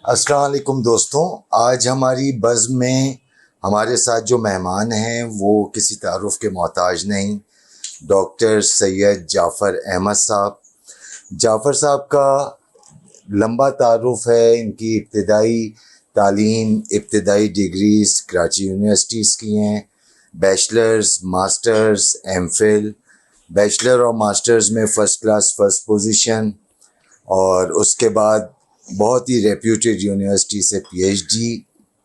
السلام علیکم دوستوں. آج ہماری بزم میں ہمارے ساتھ جو مہمان ہیں وہ کسی تعارف کے محتاج نہیں. ڈاکٹر سید جعفر احمد صاحب. جعفر صاحب کا لمبا تعارف ہے. ان کی ابتدائی تعلیم، ابتدائی ڈگریز کراچی یونیورسٹیز کی ہیں. Bachelors, masters, M Phil. Bachelor اور ماسٹرز میں فرسٹ کلاس فرسٹ پوزیشن، اور اس کے بعد بہت ہی ریپیوٹیڈ یونیورسٹی سے P H D,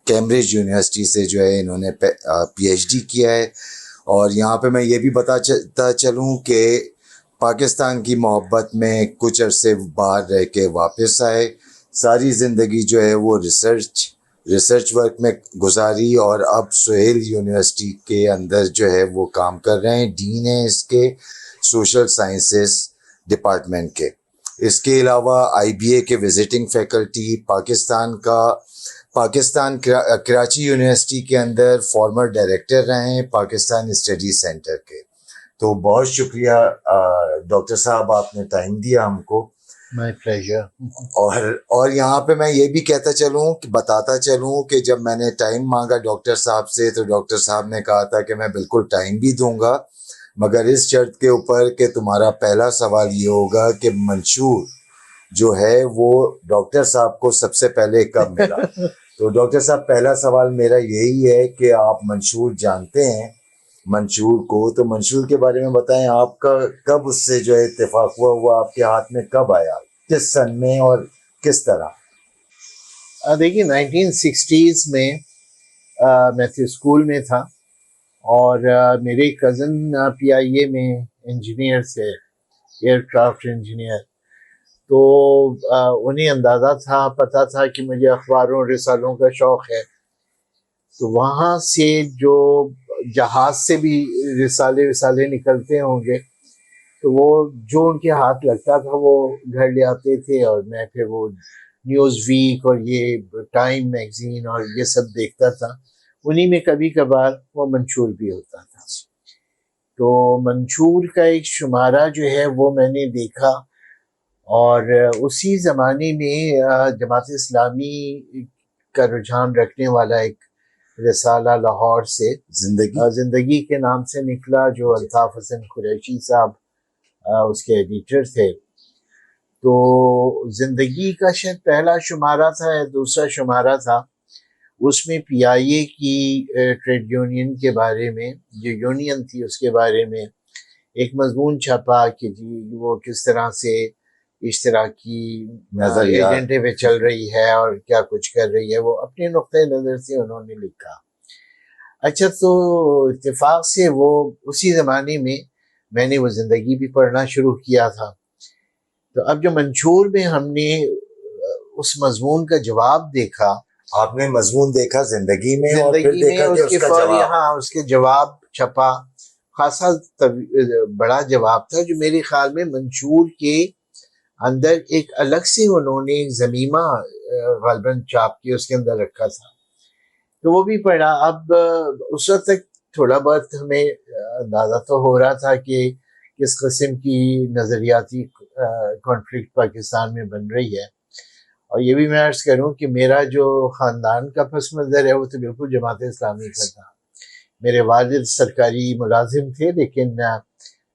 Cambridge university سے جو ہے انہوں نے پی ایچ ڈی کیا ہے. اور یہاں پہ میں یہ بھی بتاتا چلوں کہ پاکستان کی محبت میں کچھ عرصے باہر رہ کے واپس آئے. ساری زندگی جو ہے وہ ریسرچ ورک میں گزاری، اور اب سہیل یونیورسٹی کے اندر جو ہے وہ کام کر رہے ہیں. ڈین ہیں اس کے سوشل سائنسز ڈپارٹمنٹ کے. اس کے علاوہ آئی بی اے کے visiting faculty, Pakistan Karachi university کے اندر فارمر ڈائریکٹر رہے ہیں پاکستان اسٹڈی سینٹر کے. تو بہت شکریہ ڈاکٹر صاحب، آپ نے ٹائم دیا ہم کو. مائی پلیجر. اور یہاں پہ میں یہ بھی بتاتا چلوں کہ جب میں نے ٹائم مانگا ڈاکٹر صاحب سے تو ڈاکٹر صاحب نے کہا تھا کہ میں بالکل ٹائم بھی دوں گا، مگر اس شرط کے اوپر کہ تمہارا پہلا سوال یہ ہوگا کہ منشور جو ہے وہ ڈاکٹر صاحب کو سب سے پہلے کب ملا. تو ڈاکٹر صاحب، پہلا سوال میرا یہی ہے کہ آپ منشور جانتے ہیں منشور کو، تو منشور کے بارے میں بتائیں. آپ کا کب اس سے جو ہے اتفاق ہوا آپ کے ہاتھ میں کب آیا، کس سن میں اور کس طرح؟ دیکھیے 1960s میں میں تو اسکول میں تھا، اور میرے کزن پی آئی اے میں انجینئر تھے، ایئر کرافٹ انجینئر. تو انہیں اندازہ تھا، پتہ تھا کہ مجھے اخباروں رسالوں کا شوق ہے. تو وہاں سے جو جہاز سے بھی رسالے نکلتے ہوں گے، تو وہ جو ان کے ہاتھ لگتا تھا وہ گھر لے آتے تھے، اور میں پھر وہ نیوز ویک اور یہ ٹائم میگزین اور یہ سب دیکھتا تھا. انہی میں کبھی کبھار وہ منشور بھی ہوتا تھا. تو منشور کا ایک شمارہ جو ہے وہ میں نے دیکھا، اور اسی زمانے میں جماعت اسلامی کا رجحان رکھنے والا ایک رسالہ لاہور سے زندگی کے نام سے نکلا، جو الطاف حسن قریشی صاحب اس کے ایڈیٹر تھے. تو زندگی کا شاید پہلا شمارہ تھا یا دوسرا شمارہ تھا. اس میں پی آئی اے کی ٹریڈ یونین کے بارے میں، جو یونین تھی اس کے بارے میں ایک مضمون چھپا کہ جی وہ کس طرح سے اشتراکی ایجنڈے پہ چل رہی ہے اور کیا کچھ کر رہی ہے. وہ اپنے نقطۂ نظر سے انہوں نے لکھا. اچھا، تو اتفاق سے وہ اسی زمانے میں نے وہ زندگی بھی پڑھنا شروع کیا تھا. تو اب جو منشور میں ہم نے اس مضمون کا جواب دیکھا. آپ نے مضمون دیکھا زندگی میں اور پھر دیکھا کہ اس کا جواب؟ ہاں، اس کے جواب چھپا. خاصا بڑا جواب تھا، جو میرے خیال میں منشور کے اندر ایک الگ سے انہوں نے ضمیمہ غالباً چاپ کے اس کے اندر رکھا تھا. تو وہ بھی پڑھا. اب اس وقت تک تھوڑا بہت ہمیں اندازہ تو ہو رہا تھا کہ کس قسم کی نظریاتی کانفلکٹ پاکستان میں بن رہی ہے. اور یہ بھی میں عرض کروں کہ میرا جو خاندان کا پس منظر ہے وہ تو بالکل جماعت اسلامی کا تھا. میرے والد سرکاری ملازم تھے، لیکن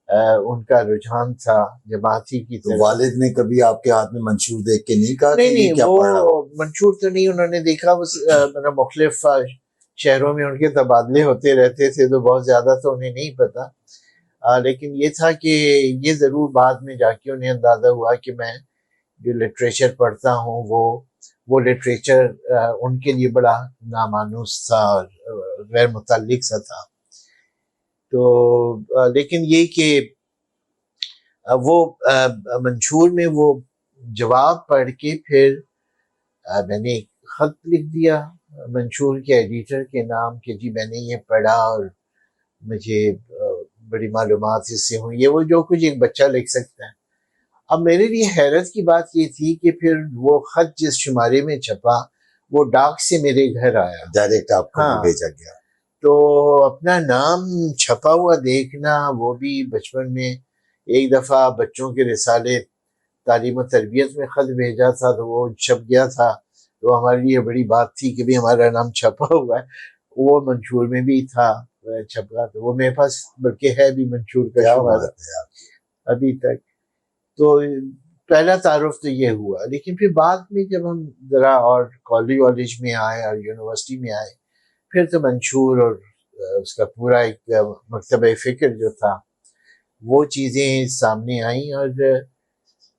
ان کا رجحان تھا جماعتی کی طرف. تو والد نے کبھی آپ کے ہاتھ میں منشور دیکھ کے نہیں کہا؟ نہیں، وہ منشور تو نہیں انہوں نے دیکھا. مختلف شہروں میں ان کے تبادلے ہوتے رہتے تھے، تو بہت زیادہ تو انہیں نہیں پتا. لیکن یہ تھا کہ یہ ضرور بعد میں جا کے انہیں اندازہ ہوا کہ میں جو لٹریچر پڑھتا ہوں وہ لٹریچر ان کے لیے بڑا نامانوس تھا اور غیر متعلق سا تھا. تو لیکن یہ کہ وہ منشور میں وہ جواب پڑھ کے پھر میں نے ایک خط لکھ دیا منشور کے ایڈیٹر کے نام کہ جی میں نے یہ پڑھا اور مجھے بڑی معلومات اس سے ہوئی. یہ وہ جو کچھ ایک بچہ لکھ سکتا ہے. اب میرے لیے حیرت کی بات یہ تھی کہ پھر وہ خط جس شمارے میں چھپا وہ ڈاک سے میرے گھر آیا، ڈائریکٹ آپ کو بھیجا گیا. تو اپنا نام چھپا ہوا دیکھنا، وہ بھی بچپن میں ایک دفعہ بچوں کے رسالے تعلیم و تربیت میں خط بھیجا تھا تو وہ چھپ گیا تھا. تو ہمارے لیے بڑی بات تھی کہ بھی ہمارا نام چھپا ہوا ہے. وہ منشور میں بھی تھا چھپا، تو وہ میرے پاس بلکہ ہے بھی منشور کا کیا شمارہ بات ہے آپ کی. ابھی تک. تو پہلا تعارف تو یہ ہوا. لیکن پھر بعد میں جب ہم ذرا اور کالج میں آئے اور یونیورسٹی میں آئے، پھر تو منشور اور اس کا پورا ایک مکتبہ فکر جو تھا وہ چیزیں سامنے آئیں. اور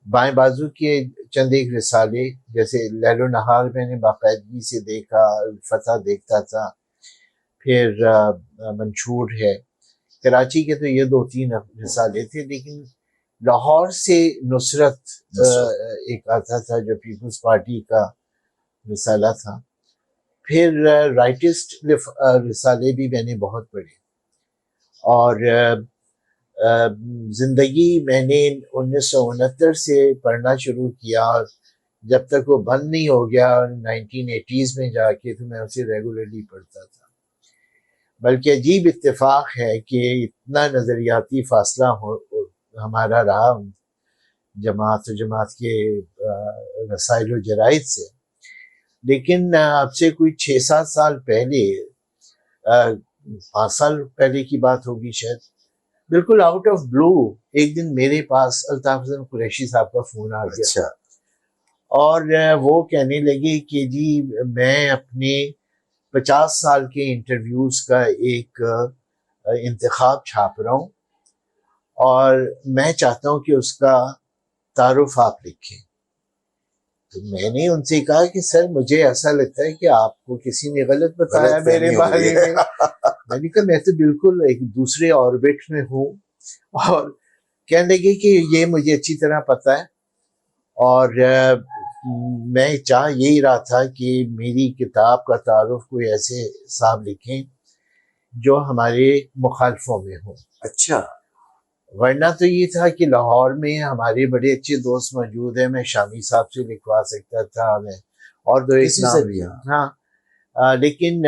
بائیں بازو کے چند ایک رسالے جیسے لیل و نہار میں نے باقاعدگی سے دیکھا، الفتح دیکھتا تھا. پھر منشور ہے. کراچی کے تو یہ 2-3 رسالے تھے. لیکن لاہور سے نصرت ایک آتا تھا جو پیپلز پارٹی کا رسالہ تھا. پھر رائٹسٹ رسالے بھی میں نے بہت پڑھے. اور زندگی میں نے 1969 سے پڑھنا شروع کیا، اور جب تک وہ بند نہیں ہو گیا 1980s میں جا کے تو میں اسے ریگولرلی پڑھتا تھا. بلکہ عجیب اتفاق ہے کہ اتنا نظریاتی فاصلہ ہمارا رہا جماعت کے رسائل و جرائد سے. لیکن اب سے کوئی 6-7 سال پہلے، 5 سال پہلے کی بات ہوگی شاید، بالکل آؤٹ آف بلو ایک دن میرے پاس الطاف حسن قریشی صاحب کا فون آ گیا. اچھا. اور وہ کہنے لگے کہ جی میں اپنے 50 سال کے انٹرویوز کا ایک انتخاب چھاپ رہا ہوں اور میں چاہتا ہوں کہ اس کا تعارف آپ لکھیں. تو میں نے ان سے کہا کہ سر مجھے ایسا لگتا ہے کہ آپ کو کسی نے غلط بتایا میرے بارے میں. میں نے کہا میں تو بالکل ایک دوسرے آربٹ میں ہوں. اور کہنے لگے کہ یہ مجھے اچھی طرح پتہ ہے، اور میں چاہ یہی رہا تھا کہ میری کتاب کا تعارف کوئی ایسے صاحب لکھیں جو ہمارے مخالفوں میں ہوں. اچھا. ورنہ تو یہ تھا کہ لاہور میں ہمارے بڑے اچھے دوست موجود ہیں، میں شامی صاحب سے لکھوا سکتا تھا، میں اور دو ایک کسی نام سے بھی. ہاں. لیکن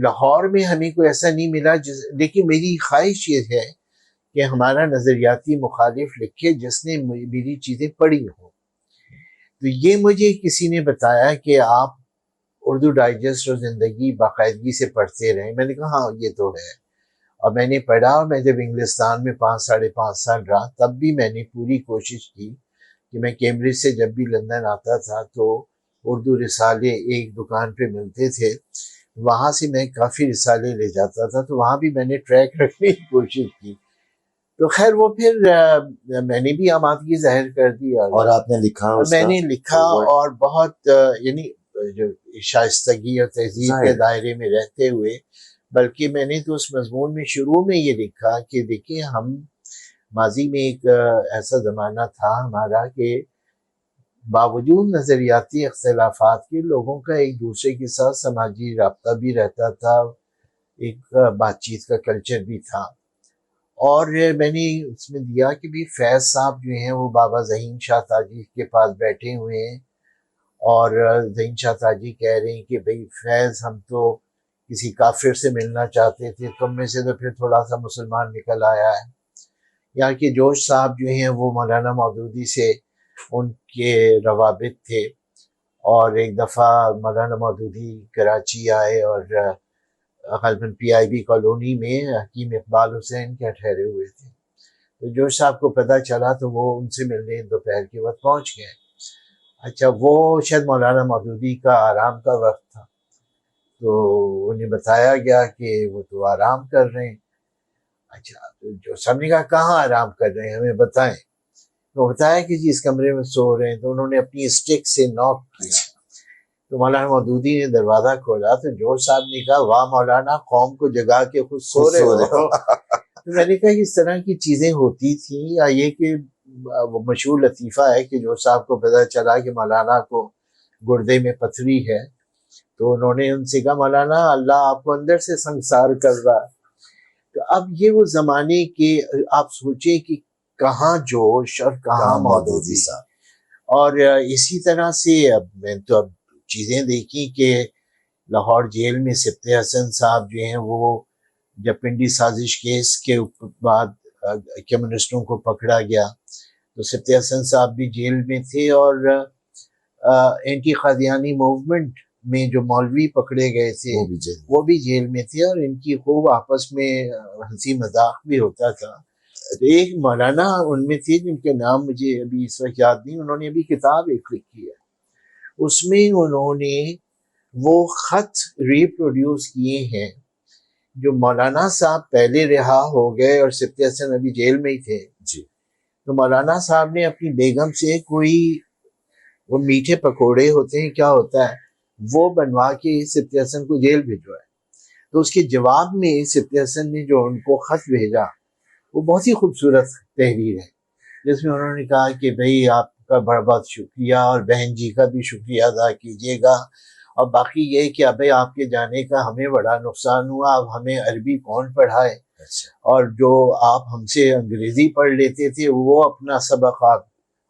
لاہور میں ہمیں کوئی ایسا نہیں ملا. لیکن میری خواہش یہ ہے کہ ہمارا نظریاتی مخالف لکھے جس نے میری چیزیں پڑھی ہوں. تو یہ مجھے کسی نے بتایا کہ آپ اردو ڈائجسٹ اور زندگی باقاعدگی سے پڑھتے رہیں. میں نے کہا ہاں یہ تو ہے. اور میں نے پڑھا. اور میں جب انگلستان میں 5-5.5 سال رہا تب بھی میں نے پوری کوشش کی کہ میں کیمبرج سے جب بھی لندن آتا تھا تو اردو رسالے ایک دکان پہ ملتے تھے، وہاں سے میں کافی رسالے لے جاتا تھا. تو وہاں بھی میں نے ٹریک رکھنے کی کوشش کی. تو خیر وہ پھر میں نے بھی آمادگی ظاہر کر دی اور آپ نے لکھا اس میں کا نے لکھا. اور بہت یعنی جو شائستگی اور تہذیب کے دائرے میں رہتے ہوئے، بلکہ میں نے تو اس مضمون میں شروع میں یہ لکھا کہ دیکھیں ہم ماضی میں ایک ایسا زمانہ تھا ہمارا کہ باوجود نظریاتی اختلافات کے لوگوں کا ایک دوسرے کے ساتھ سماجی رابطہ بھی رہتا تھا، ایک بات چیت کا کلچر بھی تھا. اور میں نے اس میں دیا کہ بھی فیض صاحب جو ہیں وہ بابا ظہین شاہ تاجی کے پاس بیٹھے ہوئے ہیں، اور ظہین شاہ تاجی کہہ رہے ہیں کہ بھئی فیض ہم تو کسی کافر سے ملنا چاہتے تھے، تم میں سے تو پھر تھوڑا سا مسلمان نکل آیا ہے. یہاں کے جوش صاحب جو ہیں وہ مولانا مودودی سے ان کے روابط تھے، اور ایک دفعہ مولانا مودودی کراچی آئے اور غالباً پی آئی بی کالونی میں حکیم اقبال حسین کے ٹھہرے ہوئے تھے. تو جوش صاحب کو پتہ چلا تو وہ ان سے ملنے دوپہر کے وقت پہنچ گئے. اچھا وہ شاید مولانا مودودی کا آرام کا وقت تھا، تو انہیں بتایا گیا کہ وہ تو آرام کر رہے ہیں. اچھا تو جو سب نے کہا کہاں آرام کر رہے ہیں ہمیں بتائیں. تو بتایا کہ جی اس کمرے میں سو رہے ہیں. تو انہوں نے اپنی اسٹک سے نوک کیا. تو مولانا مودودی نے دروازہ کھولا تو جوش صاحب نے کہا واہ مولانا قوم کو جگا کے خود سو رہے ہو. تو میں نے کہا کہ اس طرح کی چیزیں ہوتی تھیں. یا یہ کہ وہ مشہور لطیفہ ہے کہ جوش صاحب کو پتہ چلا کہ مولانا کو گردے میں پتھری ہے، تو انہوں نے ان سے کہا مولانا اللہ آپ کو اندر سے سنسار کر رہا. تو اب یہ وہ زمانے کے آپ سوچیں کہ کہاں جوش اور کہاں مودودی. اور اسی طرح سے اب میں تو اب چیزیں دیکھی کہ لاہور جیل میں سبت حسن صاحب جو ہیں وہ جب پنڈی سازش کیس کے بعد کمیونسٹوں کو پکڑا گیا تو سبت حسن صاحب بھی جیل میں تھے، اور اینٹی قادیانی موومنٹ میں جو مولوی پکڑے گئے تھے وہ بھی جیل میں تھے، اور ان کی خوب آپس میں ہنسی مذاق بھی ہوتا تھا. ایک مولانا ان میں تھے جن کے نام مجھے ابھی اس وقت یاد نہیں، انہوں نے ابھی کتاب ایک لکھی ہے، اس میں انہوں نے وہ خط ریپروڈیوس کیے ہیں جو مولانا صاحب پہلے رہا ہو گئے اور سبطی حسن ابھی جیل میں ہی تھے جی. تو مولانا صاحب نے اپنی بیگم سے کوئی وہ میٹھے پکوڑے ہوتے ہیں کیا ہوتا ہے وہ بنوا کے سبطی حسن کو جیل بھیجوائے. تو اس کے جواب میں سبطی حسن نے جو ان کو خط بھیجا وہ بہت ہی خوبصورت تحریر ہے، جس میں انہوں نے کہا کہ بھئی آپ کا بڑا بہت شکریہ، اور بہن جی کا بھی شکریہ ادا کیجیے گا، اور باقی یہ کہ ابھی آپ کے جانے کا ہمیں بڑا نقصان ہوا، اب ہمیں عربی کون پڑھائے، اور جو آپ ہم سے انگریزی پڑھ لیتے تھے وہ اپنا سبق آپ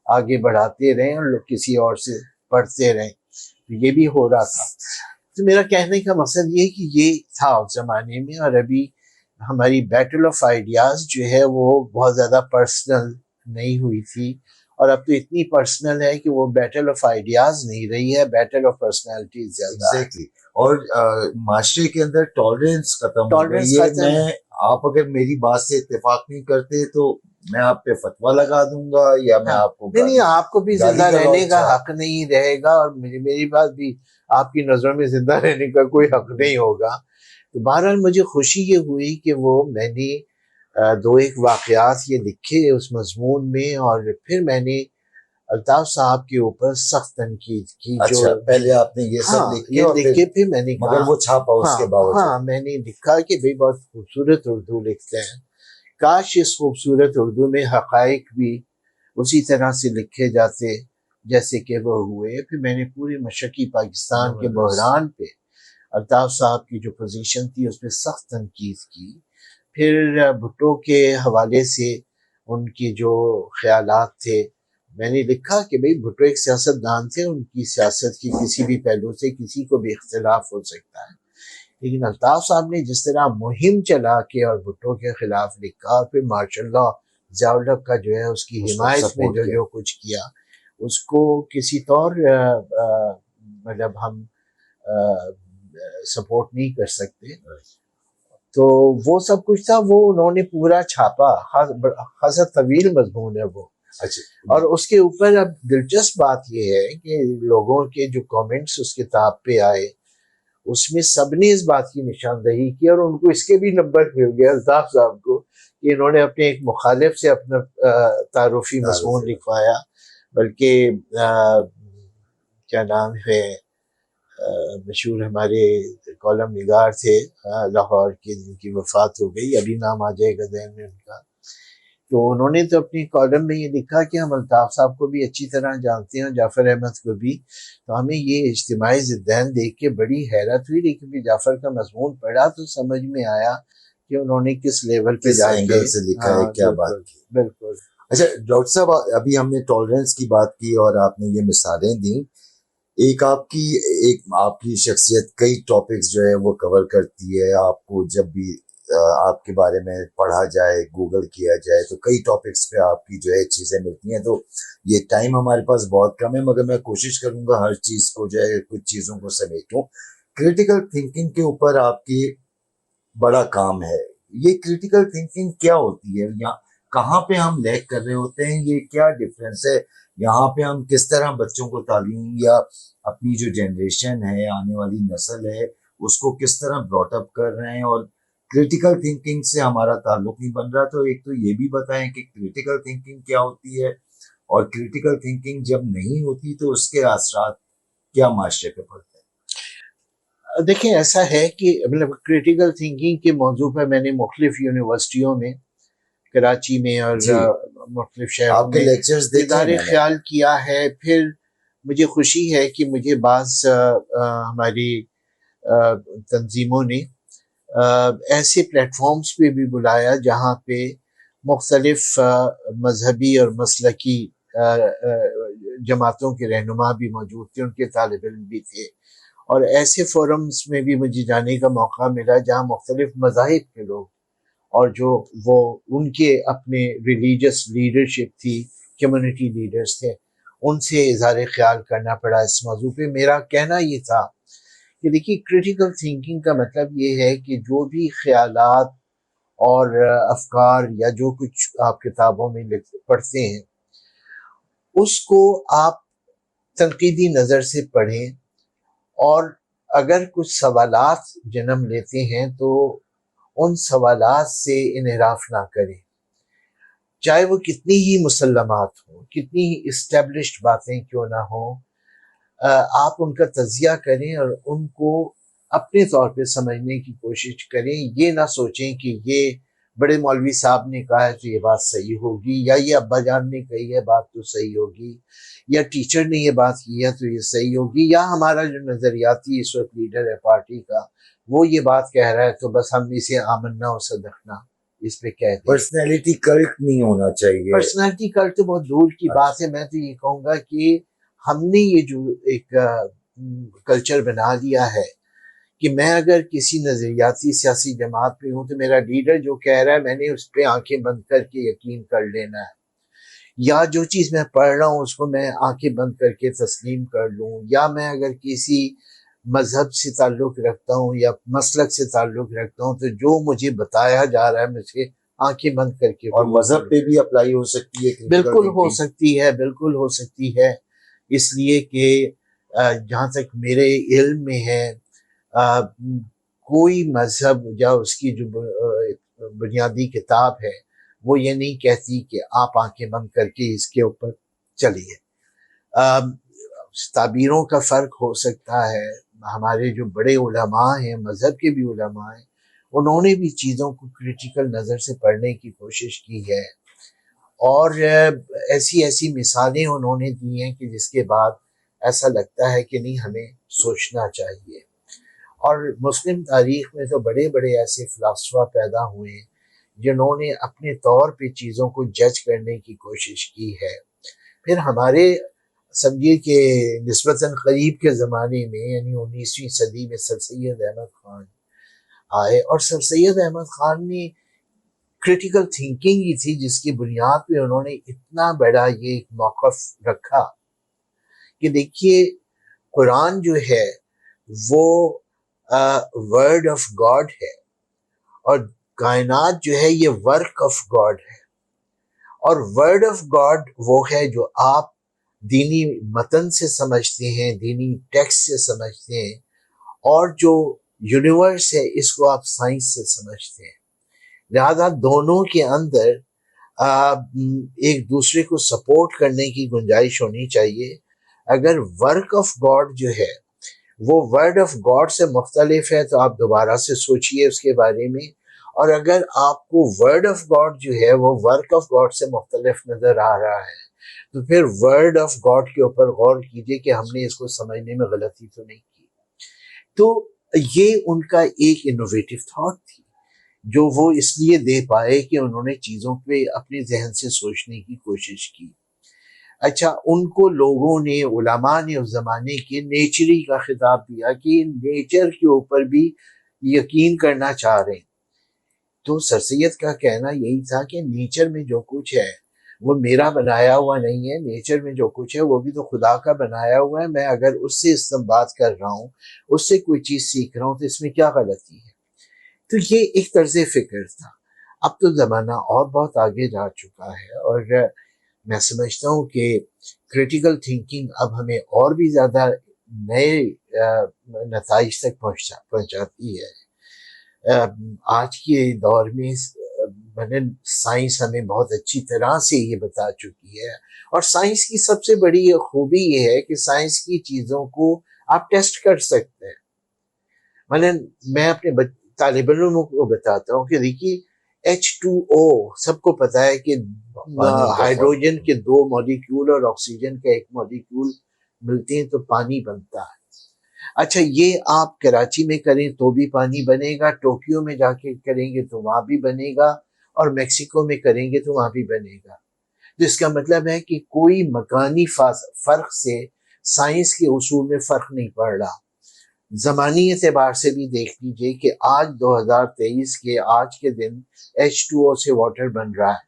آگے بڑھاتے رہیں اور کسی اور سے پڑھتے رہیں. یہ بھی ہو رہا تھا. تو میرا کہنے کا مقصد یہ کہ یہ تھا اس زمانے میں، اور ابھی ہماری بیٹل آف آئیڈیاز جو ہے وہ بہت زیادہ پرسنل نہیں ہوئی تھی، اور اب تو اتنی پرسنل ہے کہ وہ بیٹل آف آئیڈیاز نہیں رہی ہے، بیٹل آف پرسنالٹی زیادہ. ایگزیکٹلی. اور معاشرے کے اندر ٹالرنس ختم ہو گئی ہے. میں آپ اگر میری بات سے اتفاق نہیں کرتے تو میں آپ پہ فتویٰ لگا دوں گا، یا میں آپ کو نہیں، آپ کو بھی زندہ رہنے کا حق نہیں رہے گا، اور میری بات بھی آپ کی نظروں میں زندہ رہنے کا کوئی حق نہیں ہوگا. تو بہرحال مجھے خوشی یہ ہوئی کہ وہ میں نے دو ایک واقعات یہ لکھے اس مضمون میں، اور پھر میں نے الطاف صاحب کے اوپر سخت تنقید کی. اچھا، پہلے آپ نے یہ سب لکھ کے پھر میں نے مگر وہ چھاپا اس کے باوجود. ہاں، میں نے لکھا کہ بھئی بہت خوبصورت اردو لکھتے ہیں، کاش اس خوبصورت اردو میں حقائق بھی اسی طرح سے لکھے جاتے جیسے کہ وہ ہوئے. پھر میں نے پورے مشرقی پاکستان کے بحران پہ الطاف صاحب کی جو پوزیشن تھی اس پہ سخت تنقید کی. پھر بھٹو کے حوالے سے ان کی جو خیالات تھے میں نے لکھا کہ بھئی بھٹو ایک سیاست دان تھے، ان کی سیاست کی کسی بھی پہلو سے کسی کو بھی اختلاف ہو سکتا ہے، لیکن الطاف صاحب نے جس طرح مہم چلا کے اور بھٹو کے خلاف لکھا، اور پھر ماشاء اللہ ضیاء الحق کا جو ہے اس کی حمایت میں جو کچھ کیا، اس کو کسی طور مطلب ہم سپورٹ نہیں کر سکتے. تو وہ سب کچھ تھا، وہ انہوں نے پورا چھاپا، خاصا طویل مضمون ہے وہ. اور اس کے اوپر اب دلچسپ بات یہ ہے کہ لوگوں کے جو کامنٹس اس کتاب پہ آئے اس میں سب نے اس بات کی نشاندہی کی، اور ان کو اس کے بھی نمبر مل گیا الطاف صاحب کو کہ انہوں نے اپنے ایک مخالف سے اپنا تعارفی مضمون لکھوایا. بلکہ کیا نام ہے مشہور ہمارے کالم نگار تھے لاہور کے، جن کی وفات ہو گئی، ابھی نام آ جائے گا ذہن میں ان کا، تو انہوں نے تو اپنی کالم میں یہ لکھا کہ ہم الطاف صاحب کو بھی اچھی طرح جانتے ہیں، جعفر احمد کو بھی، تو ہمیں یہ اجتماعی ضدین دیکھ کے بڑی حیرت ہوئی، لیکن بھی جعفر کا مضمون پڑھا تو سمجھ میں آیا کہ انہوں نے کس لیول پہ جا کے سے لکھا ہے، کیا بات کی. بالکل. اچھا ڈاکٹر صاحب، ابھی ہم نے ٹالرنس کی بات کی اور آپ نے یہ مثالیں دیں. ایک آپ کی شخصیت کئی ٹاپکس جو ہے وہ کور کرتی ہے. آپ کو جب بھی آپ کے بارے میں پڑھا جائے، گوگل کیا جائے، تو کئی ٹاپکس پہ آپ کی جو ہے چیزیں ملتی ہیں. تو یہ ٹائم ہمارے پاس بہت کم ہے، مگر میں کوشش کروں گا ہر چیز کو جو ہے کچھ چیزوں کو سمیٹوں. کریٹیکل تھنکنگ کے اوپر آپ کی بڑا کام ہے. یہ کریٹیکل تھنکنگ کیا ہوتی ہے؟ یا کہاں پہ ہم لیک کر رہے ہوتے ہیں؟ یہ کیا ڈفرینس ہے؟ یہاں پہ ہم کس طرح بچوں کو تعلیم یا اپنی جو جنریشن ہے، آنے والی نسل ہے، اس کو کس طرح براٹ اپ کر رہے ہیں؟ اور کریٹیکل تھنکنگ سے ہمارا تعلق نہیں بن رہا. تو ایک تو یہ بھی بتائیں کہ کریٹیکل تھنکنگ کیا ہوتی ہے، اور کریٹیکل تھنکنگ جب نہیں ہوتی تو اس کے اثرات کیا معاشرے پہ پڑتے ہیں؟ دیکھیں ایسا ہے کہ مطلب کریٹیکل تھنکنگ کے موضوع پر میں نے مختلف یونیورسٹیوں میں، کراچی میں اور مختلف شہروں میں ادارے خیال کیا ہے. پھر مجھے خوشی ہے کہ مجھے بعض ہماری تنظیموں نے ایسے پلیٹ فارمز پہ بھی بلایا جہاں پہ مختلف مذہبی اور مسلکی جماعتوں کے رہنما بھی موجود تھے، ان کے طالب علم بھی تھے، اور ایسے فورمز میں بھی مجھے جانے کا موقع ملا جہاں مختلف مذاہب کے لوگ اور جو وہ ان کے اپنے ریلیجس لیڈرشپ تھی، کمیونٹی لیڈرز تھے، ان سے اظہار خیال کرنا پڑا اس موضوع پہ. میرا کہنا یہ تھا کہ دیکھیے کریٹیکل تھنکنگ کا مطلب یہ ہے کہ جو بھی خیالات اور افکار یا جو کچھ آپ کتابوں میں پڑھتے ہیں اس کو آپ تنقیدی نظر سے پڑھیں، اور اگر کچھ سوالات جنم لیتے ہیں تو ان سوالات سے انحراف نہ کریں، چاہے وہ کتنی ہی مسلمات ہوں، کتنی ہی اسٹیبلشڈ باتیں کیوں نہ ہوں. آپ ان کا تجزیہ کریں اور ان کو اپنے طور پہ سمجھنے کی کوشش کریں. یہ نہ سوچیں کہ یہ بڑے مولوی صاحب نے کہا ہے تو یہ بات صحیح ہوگی، یا یہ ابا جان نے کہی ہے بات تو صحیح ہوگی، یا ٹیچر نے یہ بات کی ہے تو یہ صحیح ہوگی، یا ہمارا جو نظریاتی اس وقت لیڈر ہے پارٹی کا وہ یہ بات کہہ رہا ہے تو بس ہم اسے آمنا و صدقنا اس پہ کہہ دیں. پرسنالٹی کلٹ نہیں ہونا چاہیے. پرسنالٹی کلٹ تو بہت دور کی بات ہے. میں تو یہ کہوں گا کہ ہم نے یہ جو ایک کلچر بنا لیا ہے کہ میں اگر کسی نظریاتی سیاسی جماعت پہ ہوں تو میرا لیڈر جو کہہ رہا ہے میں نے اس پہ آنکھیں بند کر کے یقین کر لینا ہے، یا جو چیز میں پڑھ رہا ہوں اس کو میں آنکھیں بند کر کے تسلیم کر لوں، یا میں اگر کسی مذہب سے تعلق رکھتا ہوں یا مسلک سے تعلق رکھتا ہوں تو جو مجھے بتایا جا رہا ہے مجھے آنکھیں بند کر کے. اور مذہب پہ بھی اپلائی ہو سکتی ہے. بالکل ہو سکتی ہے، بالکل ہو سکتی ہے. اس لیے کہ جہاں تک میرے علم میں ہے کوئی مذہب یا اس کی جو بنیادی کتاب ہے وہ یہ نہیں کہتی کہ آپ آنکھیں بند کر کے اس کے اوپر چلیے. تعبیروں کا فرق ہو سکتا ہے. ہمارے جو بڑے علماء ہیں، مذہب کے بھی علماء ہیں، انہوں نے بھی چیزوں کو کریٹیکل نظر سے پڑھنے کی کوشش کی ہے، اور ایسی مثالیں انہوں نے دی ہیں کہ جس کے بعد ایسا لگتا ہے کہ نہیں ہمیں سوچنا چاہیے. اور مسلم تاریخ میں تو بڑے بڑے ایسے فلاسفہ پیدا ہوئے ہیں جنہوں نے اپنے طور پہ چیزوں کو جج کرنے کی کوشش کی ہے. پھر ہمارے سمجھیے کہ نسبتاً قریب کے زمانے میں یعنی 19ویں صدی میں سر سید احمد خان آئے، اور سر سید احمد خان نے کریٹیکل تھنکنگ ہی تھی جس کی بنیاد پہ انہوں نے اتنا بڑا یہ موقف رکھا کہ دیکھیے قرآن جو ہے وہ ورڈ آف گاڈ ہے، اور کائنات جو ہے یہ ورک آف گاڈ ہے. اور ورڈ آف گاڈ وہ ہے جو آپ دینی متن سے سمجھتے ہیں، دینی ٹیکسٹ سے سمجھتے ہیں، اور جو یونیورس ہے اس کو آپ سائنس سے سمجھتے ہیں. لہذا دونوں کے اندر ایک دوسرے کو سپورٹ کرنے کی گنجائش ہونی چاہیے. اگر ورک آف گاڈ جو ہے وہ ورڈ آف گاڈ سے مختلف ہے تو آپ دوبارہ سے سوچئے اس کے بارے میں، اور اگر آپ کو ورڈ آف گاڈ جو ہے وہ ورک آف گاڈ سے مختلف نظر آ رہا ہے تو پھر ورڈ آف گاڈ کے اوپر غور کیجئے کہ ہم نے اس کو سمجھنے میں غلطی تو نہیں کی. تو یہ ان کا ایک انوویٹو تھاٹ تھی جو وہ اس لیے دے پائے کہ انہوں نے چیزوں پہ اپنے ذہن سے سوچنے کی کوشش کی. اچھا، ان کو لوگوں نے، علماء نے اس زمانے کے نیچری کا خطاب دیا کہ نیچر کے اوپر بھی یقین کرنا چاہ رہے ہیں. تو سر سید کا کہنا یہی تھا کہ نیچر میں جو کچھ ہے وہ میرا بنایا ہوا نہیں ہے، نیچر میں جو کچھ ہے وہ بھی تو خدا کا بنایا ہوا ہے. میں اگر اس سے استنباط کر رہا ہوں، اس سے کوئی چیز سیکھ رہا ہوں تو اس میں کیا غلطی ہے. تو یہ ایک طرز فکر تھا. اب تو زمانہ اور بہت آگے جا چکا ہے، اور میں سمجھتا ہوں کہ کریٹیکل تھنکنگ اب ہمیں اور بھی زیادہ نئے نتائج تک پہنچاتی ہے. آج کے دور میں سائنس ہمیں بہت اچھی طرح سے یہ بتا چکی ہے، اور سائنس کی سب سے بڑی خوبی یہ ہے کہ سائنس کی چیزوں کو آپ ٹیسٹ کر سکتے ہیں. میں اپنے طالب علموں کو بتاتا ہوں کہ دیکھیے H2O سب کو پتا ہے کہ ہائیڈروجن کے 2 مالیکیول اور آکسیجن کا 1 مالیکیول ملتے ہیں تو پانی بنتا ہے. اچھا، یہ آپ کراچی میں کریں تو بھی پانی بنے گا، ٹوکیو میں جا کے کریں گے تو وہاں بھی بنے گا، اور میکسیکو میں کریں گے تو وہاں بھی بنے گا. تو اس کا مطلب ہے کہ کوئی مکانی فرق سے سائنس کے اصول میں فرق نہیں پڑ رہا. زمانی اعتبار سے بھی دیکھ لیجئے کہ آج 2023 کے آج کے دن H2O سے واٹر بن رہا ہے.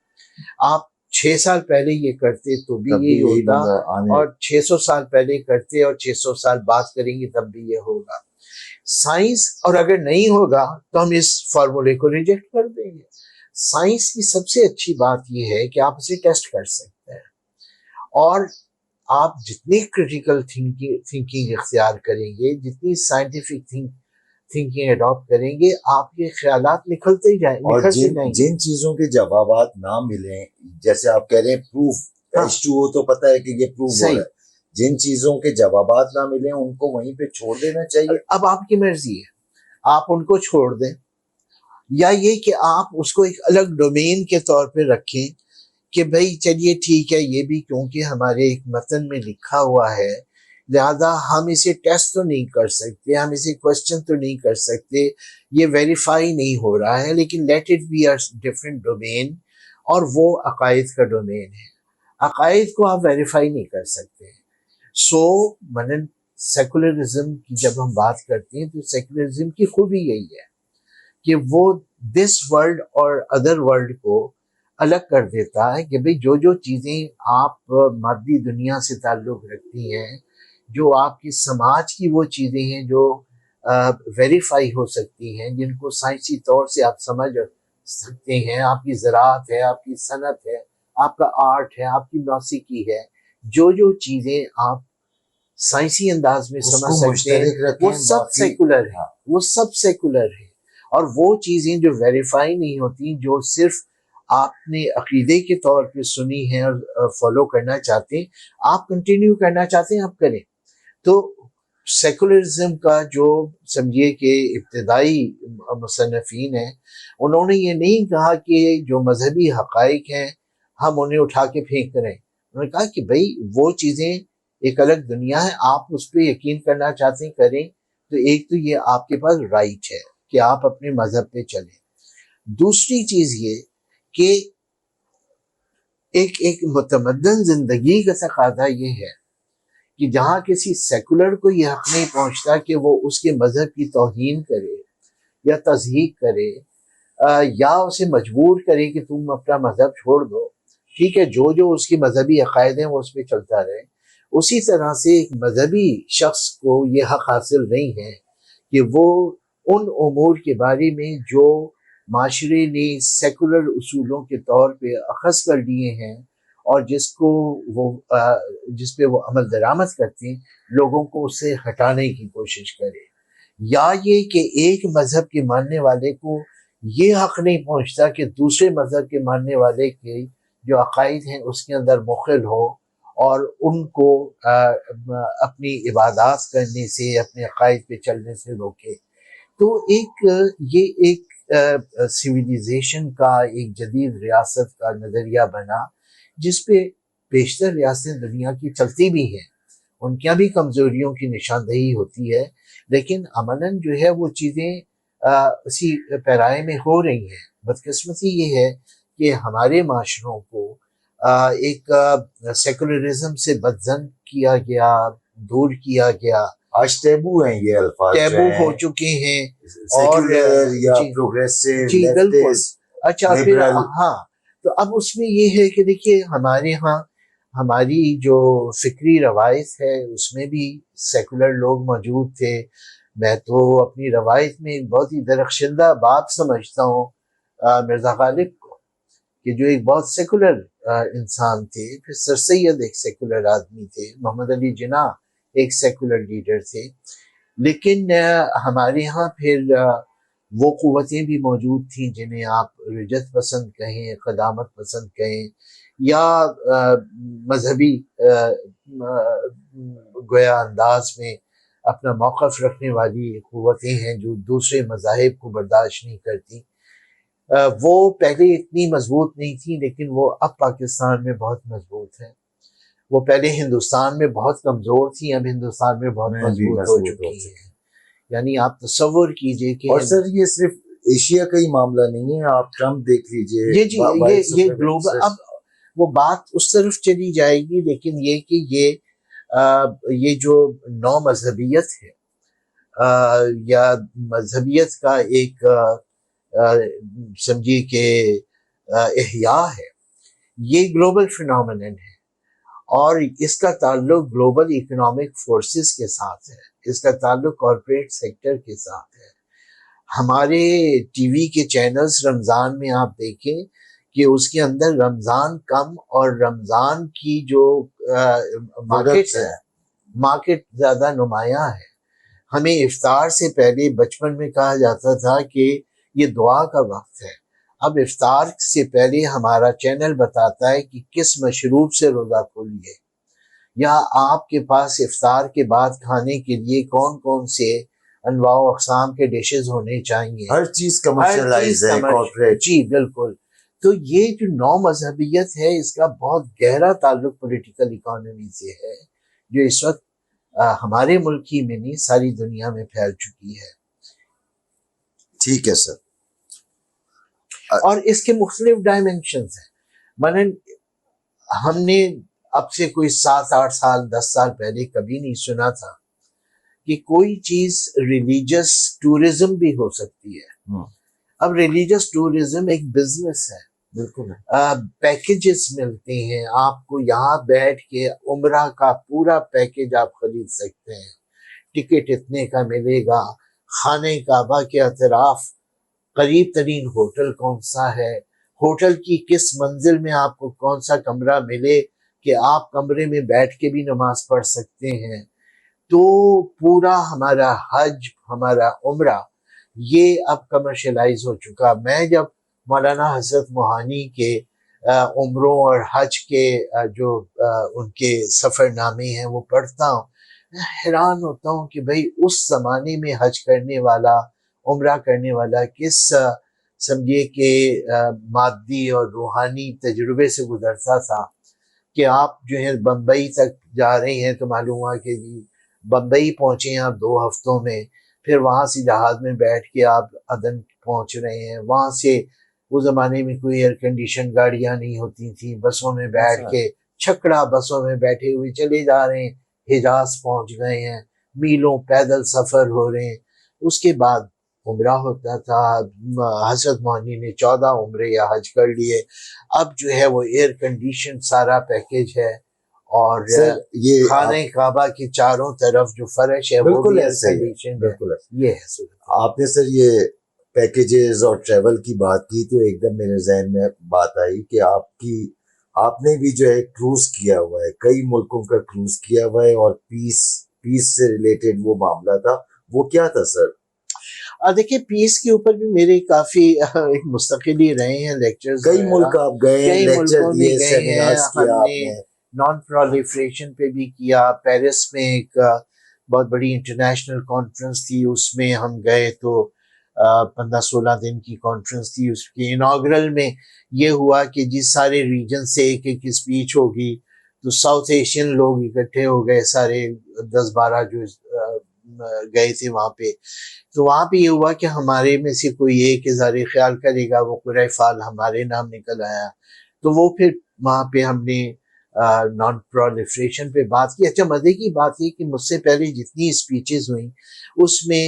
آپ 6 سال پہلے یہ کرتے تو بھی یہی ہوتا، اور 600 سال پہلے کرتے اور 600 سال بعد کریں گے تب بھی یہ ہوگا. سائنس، اور اگر نہیں ہوگا تو ہم اس فارمولے کو ریجیکٹ کر دیں گے. سائنس کی سب سے اچھی بات یہ ہے کہ آپ اسے ٹیسٹ کر سکتے ہیں، اور آپ جتنی کریٹیکل تھنکنگ اختیار کریں گے، جتنی سائنٹیفک تھنکنگ اڈاپٹ کریں گے، آپ کے خیالات نکھلتے جائیں گے. اور جن چیزوں کے جوابات نہ ملیں، جیسے آپ کہہ رہے ہیں پروف H2O تو پتہ ہے کہ یہ پروف ہو رہا ہے، جن چیزوں کے جوابات نہ ملیں ان کو وہیں پہ چھوڑ دینا چاہیے. اب آپ کی مرضی ہے، آپ ان کو چھوڑ دیں، یا یہ کہ آپ اس کو ایک الگ ڈومین کے طور پہ رکھیں کہ بھئی چلیے ٹھیک ہے، یہ بھی کیونکہ ہمارے ایک متن میں لکھا ہوا ہے لہذا ہم اسے ٹیسٹ تو نہیں کر سکتے، ہم اسے کوشچن تو نہیں کر سکتے، یہ ویریفائی نہیں ہو رہا ہے، لیکن let it be a different domain, اور وہ عقائد کا ڈومین ہے. عقائد کو آپ ویریفائی نہیں کر سکتے. سو منن سیکولرزم کی جب ہم بات کرتے ہیں تو سیکولرزم کی خوبی یہی ہے کہ وہ دس ورلڈ اور ادر ورلڈ کو الگ کر دیتا ہے کہ بھئی جو چیزیں آپ مادی دنیا سے تعلق رکھتی ہیں، جو آپ کی سماج کی وہ چیزیں ہیں جو ویریفائی ہو سکتی ہیں، جن کو سائنسی طور سے آپ سمجھ سکتے ہیں، آپ کی زراعت ہے، آپ کی صنعت ہے، آپ کا آرٹ ہے، آپ کی موسیقی ہے، جو چیزیں آپ سائنسی انداز میں سمجھ سکتے ہیں، وہ سب سیکولر ہے، وہ سب سیکولر ہے. اور وہ چیزیں جو ویریفائی نہیں ہوتی، جو صرف آپ نے عقیدے کے طور پہ سنی ہیں اور فالو کرنا چاہتے ہیں، آپ کنٹینیو کرنا چاہتے ہیں، آپ کریں. تو سیکولرزم کا جو سمجھیے کہ ابتدائی مصنفین ہیں، انہوں نے یہ نہیں کہا کہ جو مذہبی حقائق ہیں ہم انہیں اٹھا کے پھینک رہے ہیں. انہوں نے کہا کہ بھئی وہ چیزیں ایک الگ دنیا ہے، آپ اس پہ یقین کرنا چاہتے ہیں کریں. تو ایک تو یہ آپ کے پاس رائٹ ہے کہ آپ اپنے مذہب پہ چلیں. دوسری چیز یہ کہ ایک متمدن زندگی کا تقاضا یہ ہے کہ جہاں کسی سیکولر کو یہ حق نہیں پہنچتا کہ وہ اس کے مذہب کی توہین کرے یا تضحیق کرے یا اسے مجبور کرے کہ تم اپنا مذہب چھوڑ دو. ٹھیک ہے، جو اس کی مذہبی عقائد ہیں وہ اس پہ چلتا رہے. اسی طرح سے ایک مذہبی شخص کو یہ حق حاصل نہیں ہے کہ وہ ان امور کے بارے میں جو معاشرے نے سیکولر اصولوں کے طور پہ اخذ کر لیے ہیں اور جس پہ وہ عمل درآمد کرتے ہیں، لوگوں کو اس سے ہٹانے کی کوشش کرے. یا یہ کہ ایک مذہب کے ماننے والے کو یہ حق نہیں پہنچتا کہ دوسرے مذہب کے ماننے والے کے جو عقائد ہیں اس کے اندر مخل ہو اور ان کو اپنی عبادات کرنے سے، اپنے عقائد پہ چلنے سے روکے. تو یہ ایک سویلائزیشن کا ایک جدید ریاست کا نظریہ بنا، جس پہ بیشتر ریاستیں دنیا کی چلتی بھی ہیں. ان کی بھی کمزوریوں کی نشاندہی ہوتی ہے، لیکن عملاً جو ہے وہ چیزیں اسی پیرائے میں ہو رہی ہیں. بدقسمتی یہ ہے کہ ہمارے معاشروں کو ایک سیکولرزم سے بدظن کیا گیا، دور کیا گیا. آج ٹیبو ہیں یہ الفاظ، ٹیبو ہو چکے ہیں، اور یا پروگریسو، جی بالکل. اچھا پھر ہاں، تو اب اس میں یہ ہے کہ دیکھیے ہمارے ہاں ہماری جو فکری روایت ہے اس میں بھی سیکولر لوگ موجود تھے. میں تو اپنی روایت میں ایک بہت ہی درخشندہ بات سمجھتا ہوں مرزا غالب کو، کہ جو ایک بہت سیکولر انسان تھے. پھر سر سید ایک سیکولر آدمی تھے، محمد علی جناح ایک سیکولر لیڈر تھے. لیکن ہمارے ہاں پھر وہ قوتیں بھی موجود تھیں جنہیں آپ رجت پسند کہیں، قدامت پسند کہیں، یا مذہبی گویا انداز میں اپنا موقف رکھنے والی قوتیں ہیں جو دوسرے مذاہب کو برداشت نہیں کرتی. وہ پہلے اتنی مضبوط نہیں تھی، لیکن وہ اب پاکستان میں بہت مضبوط ہیں. وہ پہلے ہندوستان میں بہت کمزور تھی، اب ہندوستان میں بہت مضبوط ہو چکی ہیں. یعنی آپ تصور کیجئے کہ، اور سر یہ صرف ایشیا کا ہی معاملہ نہیں ہے، آپ ٹرمپ دیکھ لیجئے، یہ گلوبل. اب وہ بات اس طرف چلی جائے گی، لیکن یہ کہ یہ جو نو مذہبیت ہے یا مذہبیت کا ایک سمجھیے کہ احیاء ہے، یہ گلوبل فینومینن ہے اور اس کا تعلق گلوبل اکنامک فورسز کے ساتھ ہے، اس کا تعلق کارپوریٹ سیکٹر کے ساتھ ہے۔ ہمارے ٹی وی کے چینلز رمضان میں آپ دیکھیں کہ اس کے اندر رمضان کم اور رمضان کی جو مارکیٹ ہے، مارکیٹ زیادہ نمایاں ہے۔ ہمیں افطار سے پہلے بچپن میں کہا جاتا تھا کہ یہ دعا کا وقت ہے، اب افطار سے پہلے ہمارا چینل بتاتا ہے کہ کس مشروب سے روزہ کھولیے، یا آپ کے پاس افطار کے بعد کھانے کے لیے کون کون سے انواع و اقسام کے ڈشز ہونے چاہیے۔ ہر چیز کمرشلائز ہے، کارپوریٹ۔ جی بالکل۔ تو یہ جو نو مذہبیت ہے اس کا بہت گہرا تعلق پولیٹیکل اکانومی سے ہے، جو اس وقت ہمارے ملک ہی میں نہیں ساری دنیا میں پھیل چکی ہے۔ ٹھیک ہے سر۔ اور اس کے مختلف ڈائمینشنز ہیں۔ مثلاً ہم نے اب سے کوئی 7-8 سال 10 سال پہلے کبھی نہیں سنا تھا کہ کوئی چیز ریلیجس ٹورزم بھی ہو سکتی ہے۔ اب ریلیجس ٹورزم ایک بزنس ہے، بالکل پیکیجز ملتے ہیں آپ کو، یہاں بیٹھ کے عمرہ کا پورا پیکیج آپ خرید سکتے ہیں، ٹکٹ اتنے کا ملے گا، خانہ کعبہ کے اطراف قریب ترین ہوٹل کون سا ہے، ہوٹل کی کس منزل میں آپ کو کون سا کمرہ ملے کہ آپ کمرے میں بیٹھ کے بھی نماز پڑھ سکتے ہیں۔ تو پورا ہمارا حج، ہمارا عمرہ یہ اب کمرشلائز ہو چکا۔ میں جب مولانا حضرت موہانی کے عمروں اور حج کے جو ان کے سفر نامے ہیں وہ پڑھتا ہوں، میں حیران ہوتا ہوں کہ بھئی اس زمانے میں حج کرنے والا، عمرہ کرنے والا کس سمجھیے کہ مادی اور روحانی تجربے سے گزرتا تھا کہ آپ جو ہے بمبئی تک جا رہے ہیں تو معلوم ہوا کہ بمبئی پہنچے ہیں آپ 2 ہفتوں میں، پھر وہاں سے جہاز میں بیٹھ کے آپ عدن پہنچ رہے ہیں، وہاں سے اس زمانے میں کوئی ایئر کنڈیشن گاڑیاں نہیں ہوتی تھیں، بسوں میں بیٹھ کے چھکڑا بسوں میں بیٹھے ہوئے چلے جا رہے ہیں، حجاز پہنچ گئے ہیں، میلوں پیدل سفر ہو رہے ہیں۔ اس کے بعد عمرہ ہوتا تھا، حضرت موہانی نے 14 عمرے یا حج کر لیے۔ اب جو ہے وہ ایئر کنڈیشن سارا پیکیج ہے، اور یہ خانہ کعبہ کے چاروں طرف جو فرش ہے وہ بھی ایئر کنڈیشن ہے۔ بالکل یہ ہے آپ نے سر یہ پیکیجز اور ٹریول کی بات کی تو ایک دم میرے ذہن میں بات آئی کہ آپ نے بھی جو ہے کروز کیا ہوا ہے، کئی ملکوں کا کروز کیا ہوا ہے، اور پیس سے ریلیٹڈ وہ معاملہ تھا، وہ کیا تھا سر؟ دیکھیے پیس کے اوپر بھی میرے کافی ایک مستقل ہی رہے ہیں لیکچرز، کئی ملک آپ گئے، کئی لیکچر ملکوں میں دیے، گئے ہیں۔ سیمینارز کیا ہم آپ نے نے، نان پرولیفریشن پہ بھی کیا، پیرس میں ایک بہت بڑی انٹرنیشنل کانفرنس تھی، اس میں ہم گئے تو 15-16 دن کی کانفرنس تھی۔ اس کے انوگرل میں یہ ہوا کہ جس سارے ریجن سے ایک ایک اسپیچ ہوگی، تو ساؤتھ ایشین لوگ اکٹھے ہو گئے سارے 10-12 جو گئے تھے وہاں پہ۔ تو وہاں پہ یہ ہوا کہ ہمارے میں سے کوئی ایک اظہار خیال کرے گا، وہ قرہ فعال ہمارے نام نکل آیا، تو وہ پھر وہاں پہ ہم نے نان پرولیفریشن پہ بات کی۔ اچھا مزے کی بات یہ کہ مجھ سے پہلے جتنی اسپیچز ہوئیں اس میں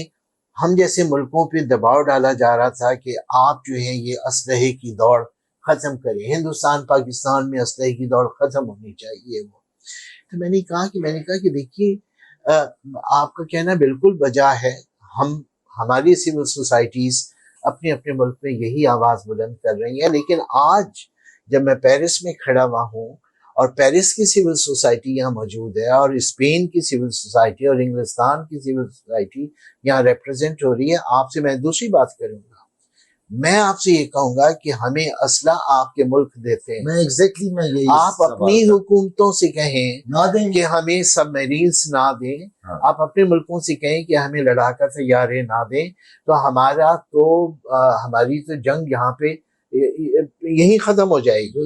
ہم جیسے ملکوں پہ دباؤ ڈالا جا رہا تھا کہ آپ جو ہیں یہ اسلحے کی دوڑ ختم کریں، ہندوستان پاکستان میں اسلحے کی دوڑ ختم ہونی چاہیے۔ وہ تو میں نے کہا کہ دیکھیے آپ کا کہنا بالکل بجا ہے، ہماری سول سوسائٹیز اپنے اپنے ملک میں یہی آواز بلند کر رہی ہیں، لیکن آج جب میں پیرس میں کھڑا ہوا ہوں اور پیرس کی سول سوسائٹی یہاں موجود ہے، اور اسپین کی سول سوسائٹی اور انگلستان کی سول سوسائٹی یہاں ریپرزینٹ ہو رہی ہے، آپ سے میں دوسری بات کروں گا، میں آپ سے یہ کہوں گا کہ ہمیں اسلحہ آپ کے ملک دیتے ہیں، میں یہی آپ اپنی حکومتوں سے کہیں نہ دیں کہ ہمیں سب میرینز نہ دیں، آپ اپنے ملکوں سے کہیں کہ ہمیں لڑاکا طیارے نہ دیں، تو ہماری تو جنگ یہاں پہ یہی ختم ہو جائے گی،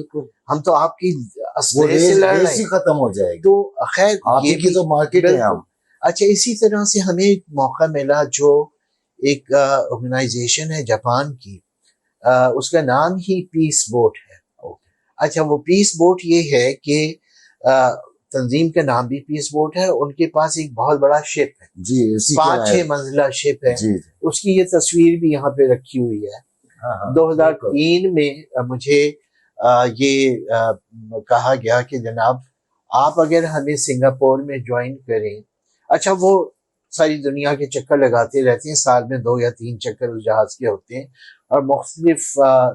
ہم تو آپ کی اسلحے سے لڑ رہے ہیں، ختم ہو جائے گی، تو خیر یہ کی تو مارکیٹ ہے ہم۔ اچھا اسی طرح سے ہمیں ایک موقع ملا، جو ایک آرگنائزیشن ہے جاپان کی، اس کا نام ہی پیس بوٹ ہے۔ اچھا وہ پیس بوٹ یہ ہے کہ تنظیم کا نام بھی پیس بوٹ ہے، ان کے پاس ایک بہت بڑا شپ ہے، جی 5-6 منزلہ شپ ہے، اس کی یہ تصویر بھی یہاں پہ رکھی ہوئی ہے۔ 2003 میں مجھے یہ کہا گیا کہ جناب آپ اگر ہمیں سنگاپور میں جوائن کریں، اچھا وہ ساری دنیا کے چکر لگاتے رہتے ہیں، سال میں 2 یا 3 چکر اس جہاز کے ہوتے ہیں، اور مختلف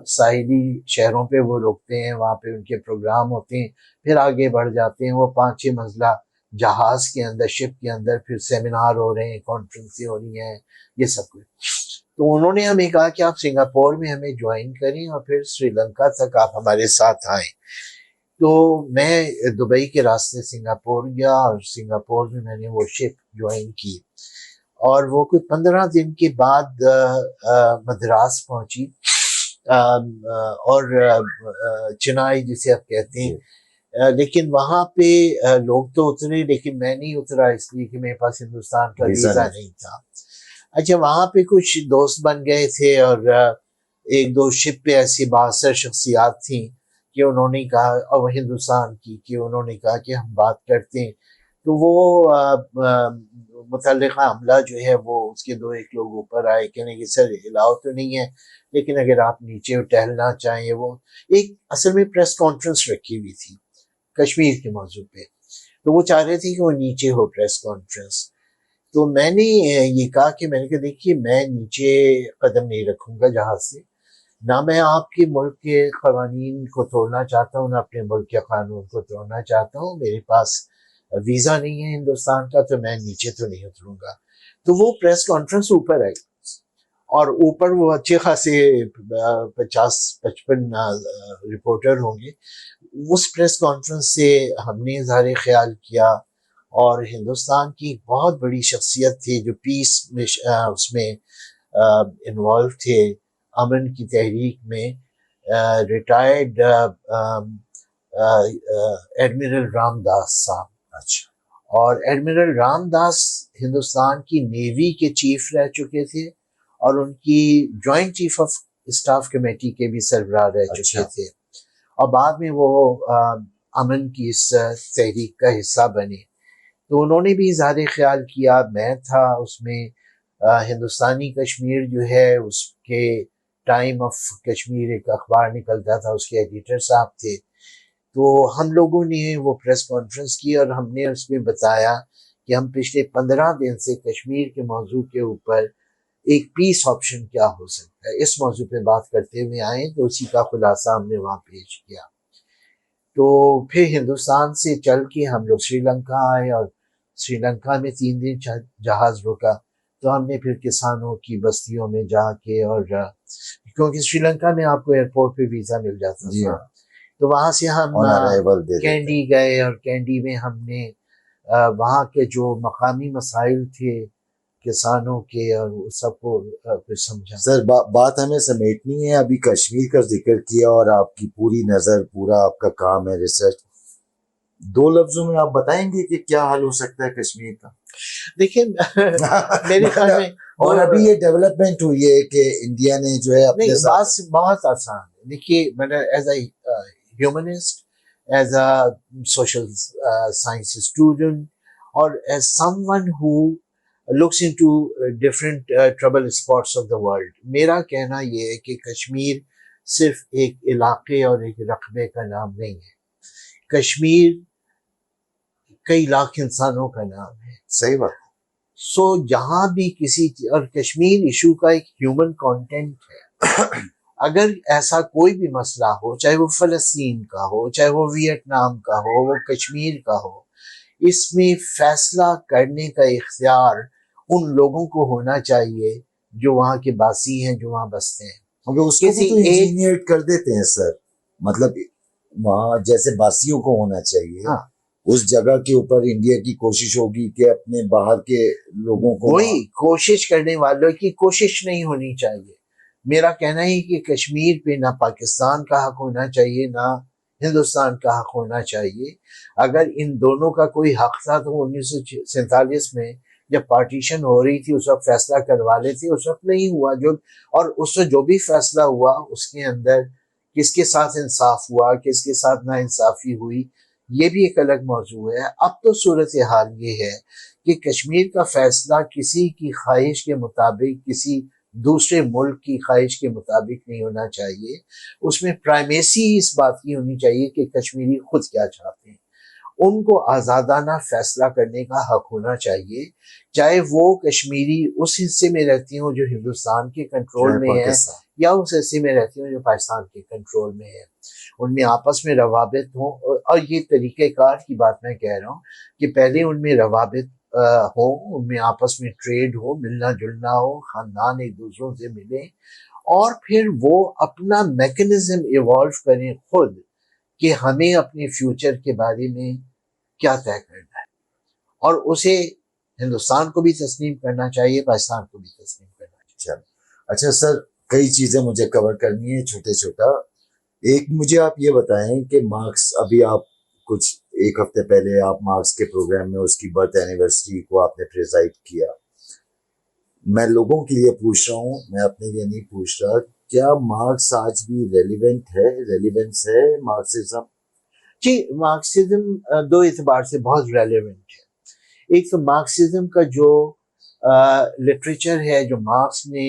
ساحلی شہروں پہ وہ رکتے ہیں، وہاں پہ ان کے پروگرام ہوتے ہیں، پھر آگے بڑھ جاتے ہیں، وہ 5-6 منزلہ جہاز کے اندر، شپ کے اندر، پھر سیمینار ہو رہے ہیں، کانفرنسیں ہو رہی ہیں، یہ سب کچھ۔ تو انہوں نے ہمیں کہا کہ آپ سنگاپور میں ہمیں جوائن کریں اور پھر سری لنکا تک آپ ہمارے ساتھ آئیں۔ تو میں دبئی کے راستے سنگاپور گیا، اور سنگاپور میں میں نے وہ شپ جوائن کی، اور وہ کوئی 15 دن کے بعد مدراس پہنچی، اور چنائی جسے آپ کہتے ہیں، لیکن وہاں پہ لوگ تو اترے، لیکن میں نہیں اترا اس لیے کہ میرے پاس ہندوستان کا ویزا نہیں تھا۔ اچھا وہاں پہ کچھ دوست بن گئے تھے، اور 1-2 شپ پہ ایسی بااثر شخصیات تھیں کہ انہوں نے کہا، اور ہندوستان کی، کہ انہوں نے کہا کہ ہم بات کرتے ہیں۔ تو وہ متعلقہ عملہ جو ہے وہ اس کے 2-1 لوگ اوپر آئے، کہنے کہ سر الاؤ تو نہیں ہے، لیکن اگر آپ نیچے ٹہلنا چاہیں۔ وہ ایک اصل میں پریس کانفرنس رکھی ہوئی تھی کشمیر کے موضوع پہ، تو وہ چاہ رہے تھے کہ وہ نیچے ہو پریس کانفرنس۔ تو میں نے یہ کہا کہ میں نے کہا دیکھیے میں نیچے قدم نہیں رکھوں گا جہاز سے، نہ میں آپ کے ملک کے قوانین کو توڑنا چاہتا ہوں، نہ اپنے ملک کے قانون کو توڑنا چاہتا ہوں، میرے پاس ویزا نہیں ہے ہندوستان کا، تو میں نیچے تو نہیں اتروں گا۔ تو وہ پریس کانفرنس اوپر آئی، اور اوپر وہ اچھے خاصے 50-55 رپورٹر ہوں گے۔ اس پریس کانفرنس سے ہم نے اظہار خیال کیا، اور ہندوستان کی بہت بڑی شخصیت تھی جو پیس میں اس میں انوالو تھے، امن کی تحریک میں، ریٹائرڈ ایڈمرل رام داس صاحب۔ اچھا، اور ایڈمرل رام داس ہندوستان کی نیوی کے چیف رہ چکے تھے، اور ان کی joint chief of staff committee کے بھی سربراہ رہ چکے تھے، اور بعد میں وہ امن کی اس تحریک کا حصہ بنے۔ تو انہوں نے بھی اظہار خیال کیا، میں تھا اس میں، ہندوستانی کشمیر جو ہے اس کے ٹائم آف کشمیر ایک اخبار نکلتا تھا، اس کے ایڈیٹر صاحب تھے۔ تو ہم لوگوں نے وہ پریس کانفرنس کی، اور ہم نے اس میں بتایا کہ ہم پچھلے 15 دن سے کشمیر کے موضوع کے اوپر ایک پیس آپشن کیا ہو سکتا ہے، اس موضوع پہ بات کرتے ہوئے آئے، تو اسی کا خلاصہ ہم نے وہاں پیش کیا۔ تو پھر ہندوستان سے چل کے ہم لوگ سری لنکا آئے، اور سری لنکا میں 3 دن جہاز رکا، تو ہم نے پھر کسانوں کی بستیوں میں جا کے، اور کیونکہ سری لنکا میں آپ کو ایئرپورٹ پہ ویزا مل جاتا تھا، تو وہاں سے ہم کینڈی گئے، اور کینڈی میں ہم نے وہاں کے جو مقامی مسائل تھے کسانوں کے، اور سب کو کچھ سمجھا۔ سر بات ہمیں سمیٹنی ہے، ابھی کشمیر کا ذکر کیا، اور آپ کی پوری نظر، پورا آپ کا کام ہے ریسرچ، 2 لفظوں میں آپ بتائیں گے کہ کیا حل ہو سکتا ہے کشمیر کا؟ دیکھیں میرے خیال میں، اور ابھی یہ ڈیولپمنٹ ہوئی ہے کہ انڈیا نے جو ہے اپنے بات بہت آسان ہے۔ دیکھیے میں نے as a humanist, as a social science student, اور as some one who looks into different trouble spots of the world، میرا کہنا یہ ہے کہ کشمیر صرف ایک علاقے اور ایک رقبے کا نام نہیں ہے، کشمیر کئی لاکھ انسانوں کا نام ہے۔ صحیح بات۔ سو جہاں بھی کسی، اور کشمیر ایشو کا ایک ہیومن کانٹینٹ ہے، اگر ایسا کوئی بھی مسئلہ ہو، چاہے وہ فلسطین کا ہو، چاہے وہ ویتنام کا ہو، وہ کشمیر کا ہو، اس میں فیصلہ کرنے کا اختیار ان لوگوں کو ہونا چاہیے جو وہاں کے باسی ہیں، جو وہاں بستے ہیں۔ مگر اس کو تو انجینئر کر دیتے ہیں سر، مطلب وہاں جیسے باسیوں کو ہونا چاہیے، ہاں، اس جگہ کے اوپر انڈیا کی کوشش ہوگی کہ اپنے باہر کے لوگوں کو، وہی کوشش کرنے والوں کی کوشش نہیں ہونی چاہیے۔ میرا کہنا ہے کہ کشمیر پہ نہ پاکستان کا حق ہونا چاہیے، نہ ہندوستان کا حق ہونا چاہیے۔ اگر ان دونوں کا کوئی حق تھا تو 1947 میں جب پارٹیشن ہو رہی تھی اس وقت فیصلہ کروا لیتے، اس وقت نہیں ہوا، اور اس سے جو بھی فیصلہ ہوا اس کے اندر کس کے ساتھ انصاف ہوا، کس کے ساتھ نا انصافی ہوئی، یہ بھی ایک الگ موضوع ہے۔ اب تو صورتحال یہ ہے کہ کشمیر کا فیصلہ کسی کی خواہش کے مطابق، کسی دوسرے ملک کی خواہش کے مطابق نہیں ہونا چاہیے. اس میں پرائمیسی اس بات کی ہونی چاہیے کہ کشمیری خود کیا چاہتے ہیں. ان کو آزادانہ فیصلہ کرنے کا حق ہونا چاہیے، چاہے وہ کشمیری اس حصے میں رہتی ہوں جو ہندوستان کے کنٹرول میں ہے یا اس حصے میں رہتی ہوں جو پاکستان کے کنٹرول میں ہے. ان میں آپس میں روابط ہوں، اور یہ طریقہ کار کی بات میں کہہ رہا ہوں کہ پہلے ان میں روابط ہوں، ان میں آپس میں ٹریڈ ہو، ملنا جلنا ہو، خاندان ایک دوسروں سے ملیں، اور پھر وہ اپنا میکنزم ایوالو کریں خود کہ ہمیں اپنے فیوچر کے بارے میں کیا طے کرنا ہے، اور اسے ہندوستان کو بھی تسلیم کرنا چاہیے، پاکستان کو بھی تسلیم کرنا چاہیے. اچھا سر، کئی چیزیں مجھے کور کرنی ہے چھوٹے چھوٹا. ایک مجھے آپ یہ بتائیں کہ مارکس، ابھی آپ کچھ ایک ہفتے پہلے آپ مارکس کے پروگرام میں اس کی برتھ اینیورسری کو آپ نے پریزائڈ کیا. میں لوگوں کے لیے پوچھ رہا ہوں، میں اپنے لیے نہیں پوچھ رہا، کیا مارکس آج بھی ریلیونٹ ہے، ریلیونس ہے مارکسزم؟ جی، مارکسزم دو اعتبار سے بہت ریلیونٹ ہے. ایک تو مارکسزم کا جو لٹریچر ہے، جو مارکس نے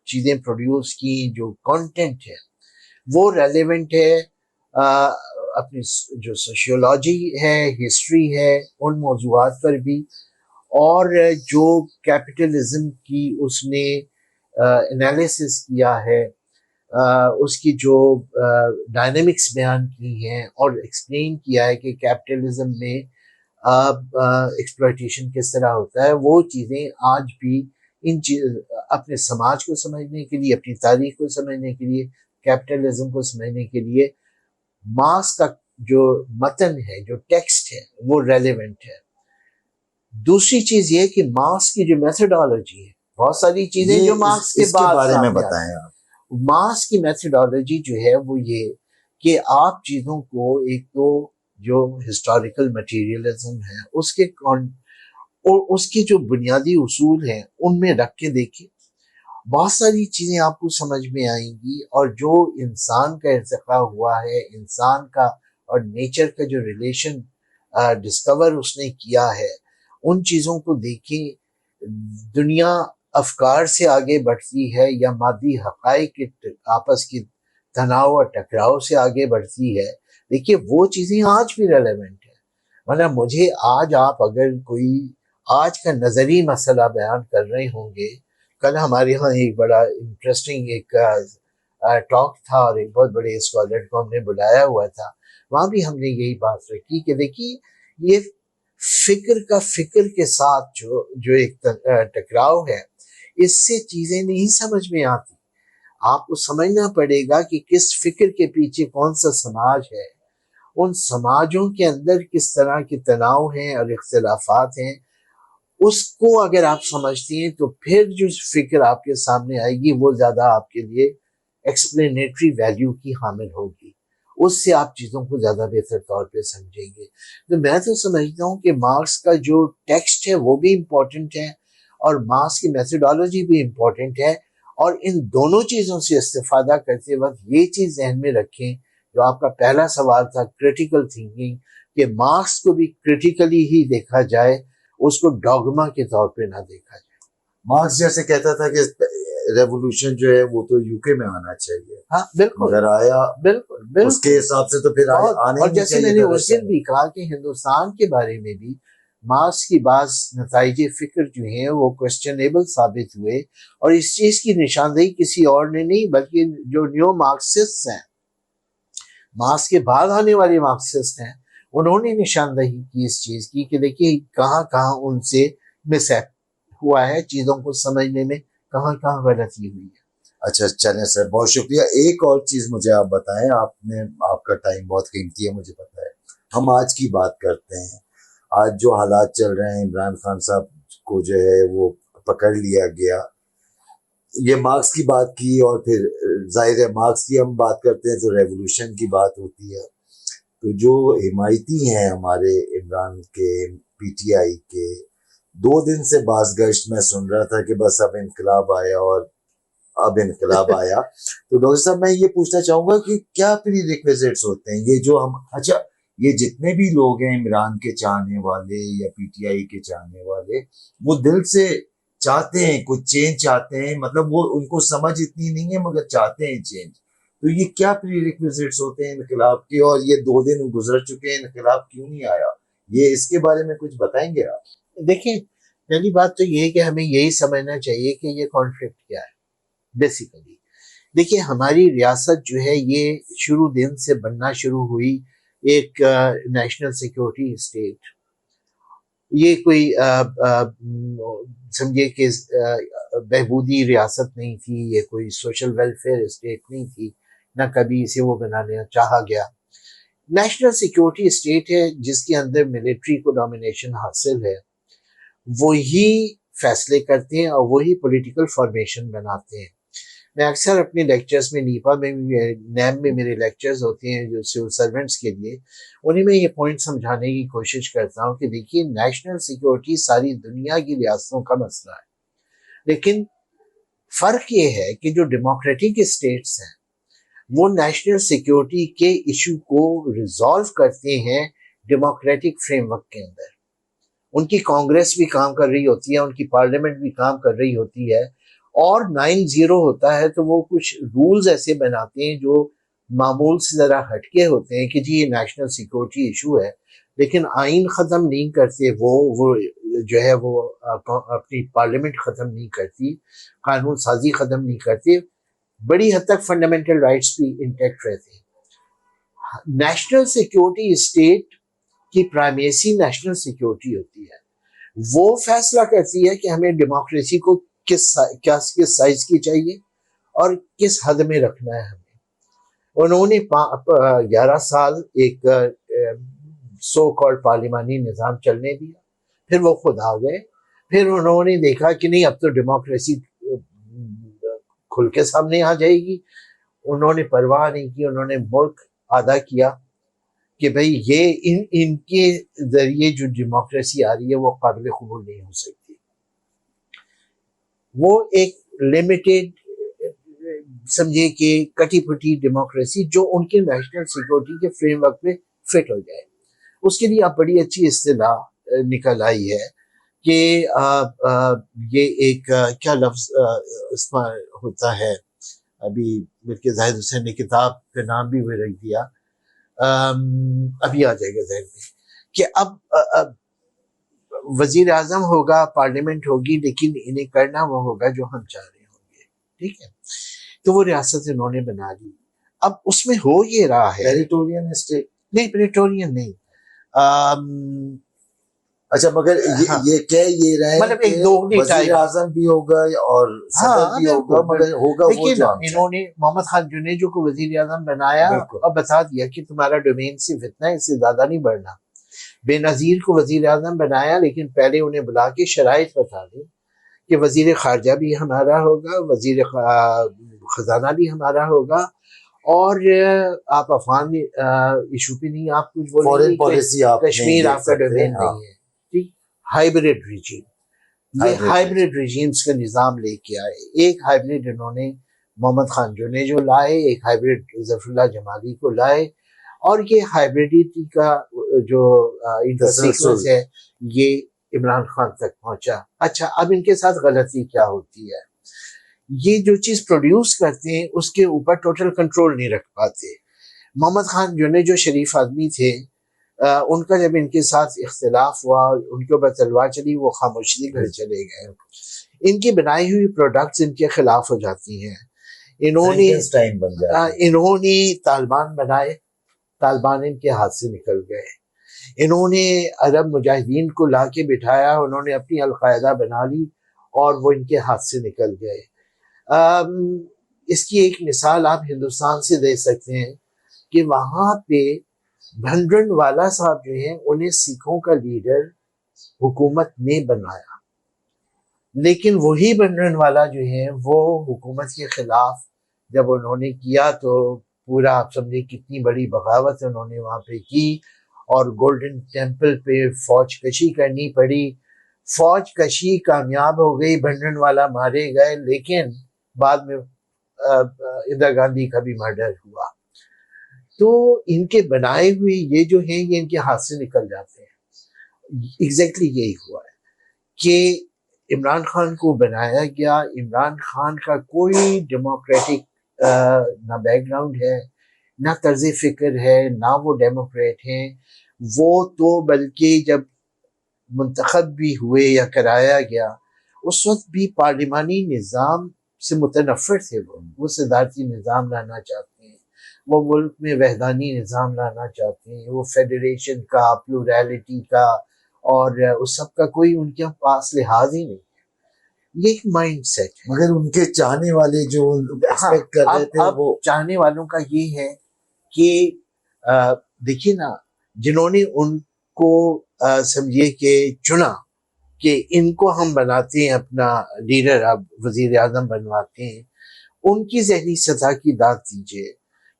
چیزیں پروڈیوس کی، جو کانٹینٹ ہے وہ ریلیونٹ ہے اپنی جو سوشیولوجی ہے، ہسٹری ہے، ان موضوعات پر بھی، اور جو کیپٹلزم کی اس نے انالیسس کیا ہے، اس کی جو ڈائنامکس بیان کی ہیں اور ایکسپلین کیا ہے کہ کیپٹلزم میں ایکسپلائٹیشن کس طرح ہوتا ہے، وہ چیزیں آج بھی اپنے سماج کو سمجھنے کے لیے، اپنی تاریخ کو سمجھنے کے لیے، کیپٹلزم کو سمجھنے کے لیے مارکس کا جو متن ہے، جو ٹیکسٹ ہے، وہ ریلیونٹ ہے. دوسری چیز یہ کہ مارکس کی جو میتھڈالوجی ہے، بہت ساری چیزیں جو مارکس کے بعد بارے میں سامنے بتائیں آپ. مارکس کی میتھڈالوجی جو ہے وہ یہ کہ آپ چیزوں کو ایک تو جو ہسٹوریکل مٹیریلزم ہے اس کے جو بنیادی اصول ہیں ان میں رکھ کے دیکھیں، بہت ساری چیزیں آپ کو سمجھ میں آئیں گی، اور جو انسان کا ارتقاء ہوا ہے، انسان کا اور نیچر کا جو ریلیشن ڈسکور اس نے کیا ہے، ان چیزوں کو دیکھیں. دنیا افکار سے آگے بڑھتی ہے یا مادی حقائق کے آپس کی تناؤ اور ٹکراؤ سے آگے بڑھتی ہے، دیکھیے وہ چیزیں آج بھی ریلیونٹ ہیں. ورنہ مجھے آج آپ اگر کوئی آج کا نظری مسئلہ بیان کر رہے ہوں گے، کل ہمارے یہاں ایک بڑا انٹرسٹنگ ایک ٹاک تھا، اور ایک بہت بڑے اسکالر کو ہم نے بلایا ہوا تھا، وہاں بھی ہم نے یہی بات رکھی کہ دیکھیے یہ فکر کے ساتھ جو ایک ٹکراؤ ہے، اس سے چیزیں نہیں سمجھ میں آتی. آپ کو سمجھنا پڑے گا کہ کس فکر کے پیچھے کون سا سماج ہے، ان سماجوں کے اندر کس طرح کے تناؤ ہیں اور اختلافات ہیں. اس کو اگر آپ سمجھتی ہیں تو پھر جو فکر آپ کے سامنے آئے گی وہ زیادہ آپ کے لیے ایکسپلینیٹری ویلیو کی حامل ہوگی، اس سے آپ چیزوں کو زیادہ بہتر طور پہ سمجھیں گے. تو میں تو سمجھتا ہوں کہ مارکس کا جو ٹیکسٹ ہے وہ بھی امپورٹنٹ ہے، اور مارکس کی میتھڈالوجی بھی امپورٹنٹ ہے، اور ان دونوں چیزوں سے استفادہ کرتے وقت یہ چیز ذہن میں رکھیں جو آپ کا پہلا سوال تھا، کریٹیکل تھنکنگ، کہ مارکس کو بھی کریٹیکلی ہی دیکھا جائے، اس کو ڈاگما کے طور پہ نہ دیکھا جائے. مارکس جیسے کہتا تھا کہ ریولوشن جو ہے وہ تو UK میں آنا چاہیے، ہاں بالکل، اگر آیا بالکل اس کے حساب سے تو پھر آنے اور ہی جیسے میں نے اس دن بھی کہا کہ ہندوستان کے بارے میں بھی مارکس کی بعض نتائج فکر جو ہیں وہ کوسچنیبل ثابت ہوئے، اور اس چیز کی نشاندہی کسی اور نے نہیں بلکہ جو نیو مارکسسٹ ہیں، مارکس کے بعد آنے والے مارکسسٹ ہیں، انہوں نے نشاندہی کی اس چیز کی کہ دیکھیے کہاں کہاں ان سے مس ہوا ہے، چیزوں کو سمجھنے میں کہاں کہاں غلطی ہوئی ہے. اچھا چلیں سر، بہت شکریہ. ایک اور چیز مجھے آپ بتائیں، آپ کا ٹائم بہت قیمتی ہے مجھے پتہ ہے. ہم آج کی بات کرتے ہیں، آج جو حالات چل رہے ہیں، عمران خان صاحب کو جو ہے وہ پکڑ لیا گیا، یہ مارکس کی بات کی، اور پھر ظاہر ہے مارکس کی ہم بات کرتے ہیں تو ریولوشن کی بات ہوتی ہے. تو جو حمایتی ہیں ہمارے عمران کے، PTI کے، 2 دن سے باز گشت میں سن رہا تھا کہ بس اب انقلاب آیا، اور اب انقلاب آیا. تو ڈاکٹر صاحب میں یہ پوچھنا چاہوں گا کہ کیا پری ریکویزٹس ہوتے ہیں یہ جو ہم، اچھا یہ جتنے بھی لوگ ہیں عمران کے چاہنے والے یا PTI کے چاہنے والے، وہ دل سے چاہتے ہیں کچھ چینج چاہتے ہیں، مطلب وہ ان کو سمجھ اتنی نہیں ہے مگر چاہتے ہیں چینج. تو یہ کیا پری ریکویزٹس ہوتے ہیں انقلاب کے، اور یہ 2 دن گزر چکے ہیں، انقلاب کیوں نہیں آیا؟ یہ اس کے بارے میں کچھ بتائیں گے آپ؟ دیکھیں، پہلی بات تو یہ ہے کہ ہمیں یہی سمجھنا چاہیے کہ یہ کانفلکٹ کیا ہے بیسیکلی. دیکھیے، ہماری ریاست جو ہے یہ شروع دن سے بننا شروع ہوئی ایک نیشنل سیکیورٹی اسٹیٹ. یہ کوئی سمجھے کہ بہبودی ریاست نہیں تھی، یہ کوئی سوشل ویلفیئر اسٹیٹ نہیں تھی، نہ کبھی اسے وہ بنانا چاہا گیا. نیشنل سیکیورٹی اسٹیٹ ہے جس کے اندر ملٹری کو ڈومینیشن حاصل ہے، وہی فیصلے کرتے ہیں اور وہی پولیٹیکل فارمیشن بناتے ہیں. میں اکثر اپنے لیکچرز میں، نیپا میں بھی، نیم میں میرے لیکچرز ہوتے ہیں جو سول سرونٹس کے لیے، انہیں میں یہ پوائنٹ سمجھانے کی کوشش کرتا ہوں کہ دیکھیے، نیشنل سیکیورٹی ساری دنیا کی ریاستوں کا مسئلہ ہے، لیکن فرق یہ ہے کہ جو ڈیموکریٹک اسٹیٹس ہیں وہ نیشنل سیکیورٹی کے ایشو کو ریزالو کرتے ہیں ڈیموکریٹک فریم ورک کے اندر. ان کی کانگریس بھی کام کر رہی ہوتی ہے، ان کی پارلیمنٹ بھی کام کر رہی ہوتی ہے، اور 9-0 ہوتا ہے تو وہ کچھ رولز ایسے بناتے ہیں جو معمول سے ذرا ہٹ کے ہوتے ہیں کہ جی یہ نیشنل سیکیورٹی ایشو ہے، لیکن آئین ختم نہیں کرتے، وہ جو ہے وہ اپنی پارلیمنٹ ختم نہیں کرتی، قانون سازی ختم نہیں کرتی، بڑی حد تک فنڈامنٹل رائٹس بھی انٹیکٹ رہتے ہیں. نیشنل سیکیورٹی اسٹیٹ کی پرائمیسی نیشنل سیکیورٹی ہوتی ہے، وہ فیصلہ کرتی ہے کہ ہمیں ڈیموکریسی کو کس سائز کی چاہیے اور کس حد میں رکھنا ہے ہمیں. انہوں نے 11 سال ایک سو کالڈ پارلیمانی نظام چلنے دیا، پھر وہ خود آ گئے، پھر انہوں نے دیکھا کہ نہیں اب تو ڈیموکریسی کھل کے سامنے آ جائے گی. انہوں نے پرواہ نہیں کی، انہوں نے ملک آدھا کیا کہ بھئی یہ ان کے ذریعے جو ڈیموکریسی آ رہی ہے وہ قابل قبول نہیں ہو سکتی. وہ ایک لمیٹڈ سمجھے کہ کٹی پھٹی ڈیموکریسی جو ان کے نیشنل سیکیورٹی کے فریم ورک میں فٹ ہو جائے. اس کے لیے اب بڑی اچھی اصطلاح نکل آئی ہے کہ یہ ایک کیا لفظ استعمال ہوتا ہے، ابھی بلکہ زاہد حسین نے کتاب کا نام بھی وہ رکھ دیا، ابھی آ جائے گا ذہن میں، کہ اب وزیر اعظم ہوگا، پارلیمنٹ ہوگی، لیکن انہیں کرنا وہ ہوگا جو ہم چاہ رہے ہوں گے. ٹھیک ہے، تو وہ ریاست انہوں نے بنا لی. اب اس میں ہو یہ رہا ہے ٹیریٹورین اسٹیٹ نہیں، ٹیریٹورین نہیں، اچھا، مگر یہ کہہ یہ رہے مطلب ایک دوگنی وزیر ٹائپ. اعظم بھی ہوگا اور صدر بھی ہوگا، مگر ہوگا وہ دیکھیے جو نا، ہم انہوں نے محمد خان جنیجو کو وزیر اعظم بنایا اور بتا دیا کہ تمہارا ڈومین صرف اتنا ہے، اس سے زیادہ نہیں بڑھنا. بے نظیر کو وزیر اعظم بنایا، لیکن پہلے انہیں بلا کے شرائط بتا دی کہ وزیر خارجہ بھی ہمارا ہوگا، وزیر خزانہ بھی ہمارا ہوگا، اور آپ افغان ایشو پہ نہیں آپ کچھ بولیں گے، کشمیر آپ کا ڈومین نہیں ہے. ٹھیک، ہائیبریڈ ریجیم، یہ ہائیبریڈ ریجیمز کا نظام لے کے آئے. ایک ہائیبریڈ انہوں نے محمد خان جنیجو لائے، ایک ہائیبریڈ ظفر اللہ جمالی کو لائے، اور یہ ہائیبریڈیٹی کا جو انٹرسیکوینس ہے یہ عمران خان تک پہنچا. اچھا، اب ان کے ساتھ غلطی کیا ہوتی ہے، یہ جو چیز پروڈیوس کرتے ہیں اس کے اوپر ٹوٹل کنٹرول نہیں رکھ پاتے. محمد خان جنیجو شریف آدمی تھے، ان کا جب ان کے ساتھ اختلاف ہوا، ان کے اوپر تلوار چلی، وہ خاموشی گھر چلے گئے. ان کی بنائی ہوئی پروڈکٹس ان کے خلاف ہو جاتی ہیں. انہوں نے طالبان بنائے، طالبان ان کے ہاتھ سے نکل گئے. انہوں نے عرب مجاہدین کو لا کے بٹھایا، انہوں نے اپنی القاعدہ بنا لی اور وہ ان کے ہاتھ سے نکل گئے. اس کی ایک مثال آپ ہندوستان سے دے سکتے ہیں کہ وہاں پہ بھنڈرن والا صاحب جو ہیں انہیں سکھوں کا لیڈر حکومت نے بنایا، لیکن وہی بھنڈرن والا جو ہیں وہ حکومت کے خلاف جب انہوں نے کیا تو پورا آپ سمجھے کتنی بڑی بغاوت انہوں نے وہاں پہ کی، اور گولڈن ٹیمپل پہ فوج کشی کرنی پڑی. فوج کشی کامیاب ہو گئی، بھنڈرن والا مارے گئے، لیکن بعد میں اندرا گاندھی کا بھی مرڈر ہوا. تو ان کے بنائے ہوئے یہ جو ہیں یہ ان کے ہاتھ سے نکل جاتے ہیں. ایگزیکٹلی یہی ہوا ہے کہ عمران خان کو بنایا گیا. عمران خان کا کوئی ڈیموکریٹک نہ بیک گراؤنڈ ہے، نہ طرز فکر ہے، نہ وہ ڈیموکریٹ ہیں. وہ تو بلکہ جب منتخب بھی ہوئے یا کرایا گیا اس وقت بھی پارلیمانی نظام سے متنفر تھے. وہ صدارتی نظام لانا چاہتے ہیں، وہ ملک میں وحدانی نظام لانا چاہتے ہیں، وہ فیڈریشن کا، پلورالٹی کا اور اس سب کا کوئی ان کے پاس لحاظ ہی نہیں. یہ ایک مائنڈ سیٹ ہے. مگر ان کے چاہنے والے جو ایکسپیکٹ کر رہے تھے اب وہ چاہنے والوں کا یہ ہے کہ دیکھیے نا، جنہوں نے ان کو سمجھیے کہ چنا کہ ان کو ہم بناتے ہیں اپنا لیڈر، اب وزیر اعظم بنواتے ہیں، ان کی ذہنی سطح کی داد دیجیے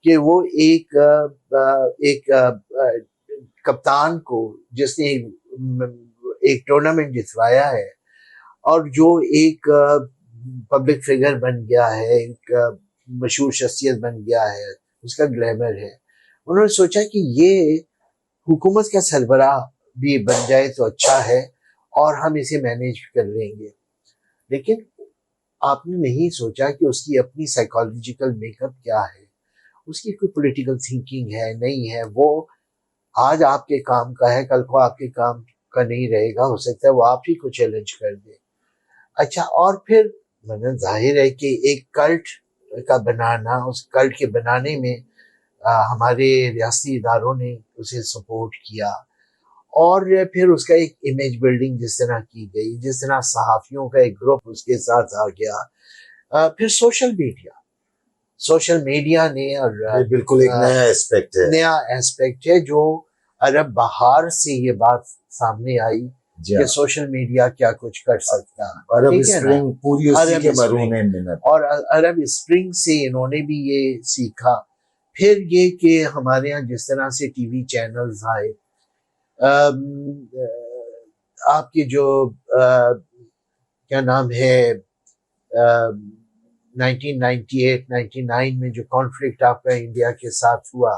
کہ وہ ایک کپتان کو جس نے ایک ٹورنامنٹ جتوایا ہے اور جو ایک پبلک فگر بن گیا ہے، ایک مشہور شخصیت بن گیا ہے، اس کا گلیمر ہے، انہوں نے سوچا کہ یہ حکومت کا سربراہ بھی بن جائے تو اچھا ہے اور ہم اسے مینیج کر لیں گے. لیکن آپ نے نہیں سوچا کہ اس کی اپنی سائیکالوجیکل میک اپ کیا ہے، اس کی کوئی پولیٹیکل تھنکنگ ہے نہیں ہے. وہ آج آپ کے کام کا ہے، کل کو آپ کے کام کا نہیں رہے گا، ہو سکتا ہے وہ آپ ہی کو چیلنج کر دے. اچھا، اور پھر ظاہر ہے کہ ایک کلٹ کا بنانا، اس کلٹ کے بنانے میں ہمارے ریاستی اداروں نے اسے سپورٹ کیا، اور پھر اس کا ایک امیج بلڈنگ جس طرح کی گئی، جس طرح صحافیوں کا ایک گروپ اس کے ساتھ آ گیا. پھر سوشل میڈیا نے، اور بالکل ایک نیا ایسپیکٹ ہے جو عرب بہار سے یہ بات سامنے آئی کہ سوشل میڈیا کیا کچھ کر سکتا. عرب اسپرنگ پوری اسی کے مرہون منت، اور عرب اسپرنگ سے انہوں نے بھی یہ سیکھا. پھر یہ کہ ہمارے ہاں جس طرح سے ٹی وی چینلز آئے، آپ کے جو کیا نام ہے 1998-99 میں جو کانفلکٹ آپ کا انڈیا کے ساتھ ہوا،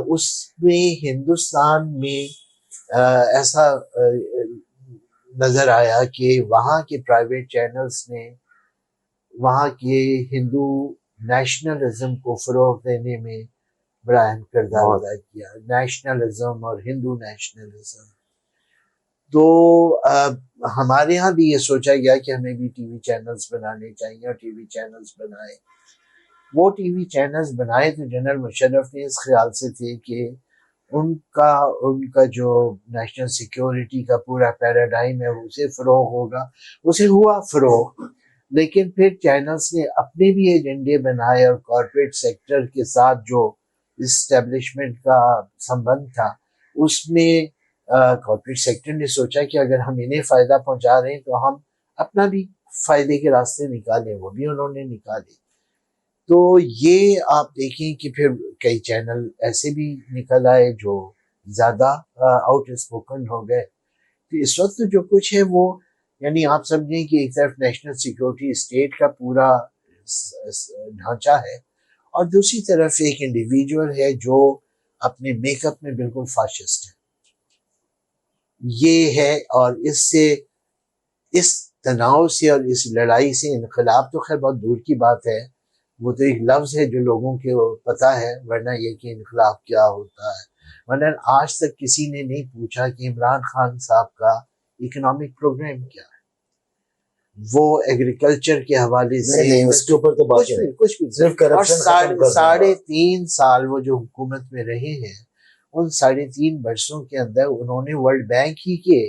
اس میں ہندوستان میں ایسا نظر آیا کہ وہاں کے پرائیویٹ چینلز نے وہاں کے ہندو نیشنلزم کو فروغ دینے میں بڑا اہم کردار ادا کیا. نیشنلزم اور ہندو نیشنلزم. تو ہمارے ہاں بھی یہ سوچا گیا کہ ہمیں بھی ٹی وی چینلز بنانے چاہیے، اور ٹی وی چینلز بنائے. وہ ٹی وی چینلز بنائے تو جنرل مشرف نے اس خیال سے تھے کہ ان کا جو نیشنل سیکیورٹی کا پورا پیراڈائم ہے اسے فروغ ہوگا. اسے ہوا فروغ، لیکن پھر چینلز نے اپنے بھی ایجنڈے بنائے، اور کارپوریٹ سیکٹر کے ساتھ جو اسٹیبلشمنٹ کا سمبند تھا اس میں کارپوریٹ سیکٹر نے سوچا کہ اگر ہم انہیں فائدہ پہنچا رہے ہیں تو ہم اپنا بھی فائدے کے راستے نکالیں. وہ بھی انہوں نے نکالے. تو یہ آپ دیکھیں کہ پھر کئی چینل ایسے بھی نکل آئے جو زیادہ آؤٹ اسپوکن ہو گئے. تو اس وقت جو کچھ ہے وہ، یعنی آپ سمجھیں کہ ایک طرف نیشنل سیکیورٹی اسٹیٹ کا پورا ڈھانچہ ہے، اور دوسری طرف ایک انڈیویجول ہے جو اپنے میک اپ میں بالکل فاشسٹ ہے. یہ ہے، اور اس تناؤ سے اور اس لڑائی سے انقلاب تو خیر بہت دور کی بات ہے، وہ تو ایک لفظ ہے جو لوگوں کو پتا ہے، ورنہ یہ کہ انقلاب کیا ہوتا ہے. ورنہ آج تک کسی نے نہیں پوچھا کہ عمران خان صاحب کا اکنامک پروگرام کیا ہے. وہ ایگریکلچر کے حوالے سے نہیں، اس کے اوپر تو بات ہے، کچھ بھی صرف کرپشن ختم کر دیا. 3.5 سال وہ جو حکومت میں رہے ہیں، ان 3.5 برسوں کے اندر انہوں نے ورلڈ بینک ہی کے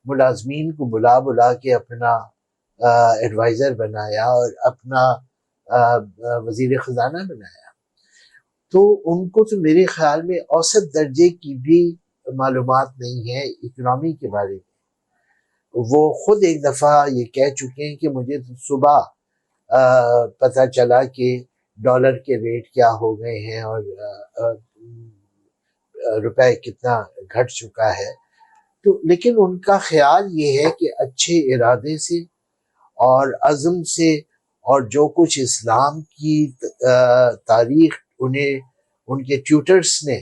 ملازمین کو بلا کے اپنا ایڈوائزر بنایا اور اپنا وزیر خزانہ بنایا. تو ان کو تو میرے خیال میں اوسط درجے کی بھی معلومات نہیں ہے اکنامی کے بارے میں. وہ خود ایک دفعہ یہ کہہ چکے ہیں کہ مجھے تو صبح پتہ چلا کہ ڈالر کے ریٹ کیا ہو گئے ہیں اور روپے کتنا گھٹ چکا ہے. تو لیکن ان کا خیال یہ ہے کہ اچھے ارادے سے اور عزم سے، اور جو کچھ اسلام کی تاریخ انہیں ان کے ٹیوٹرز نے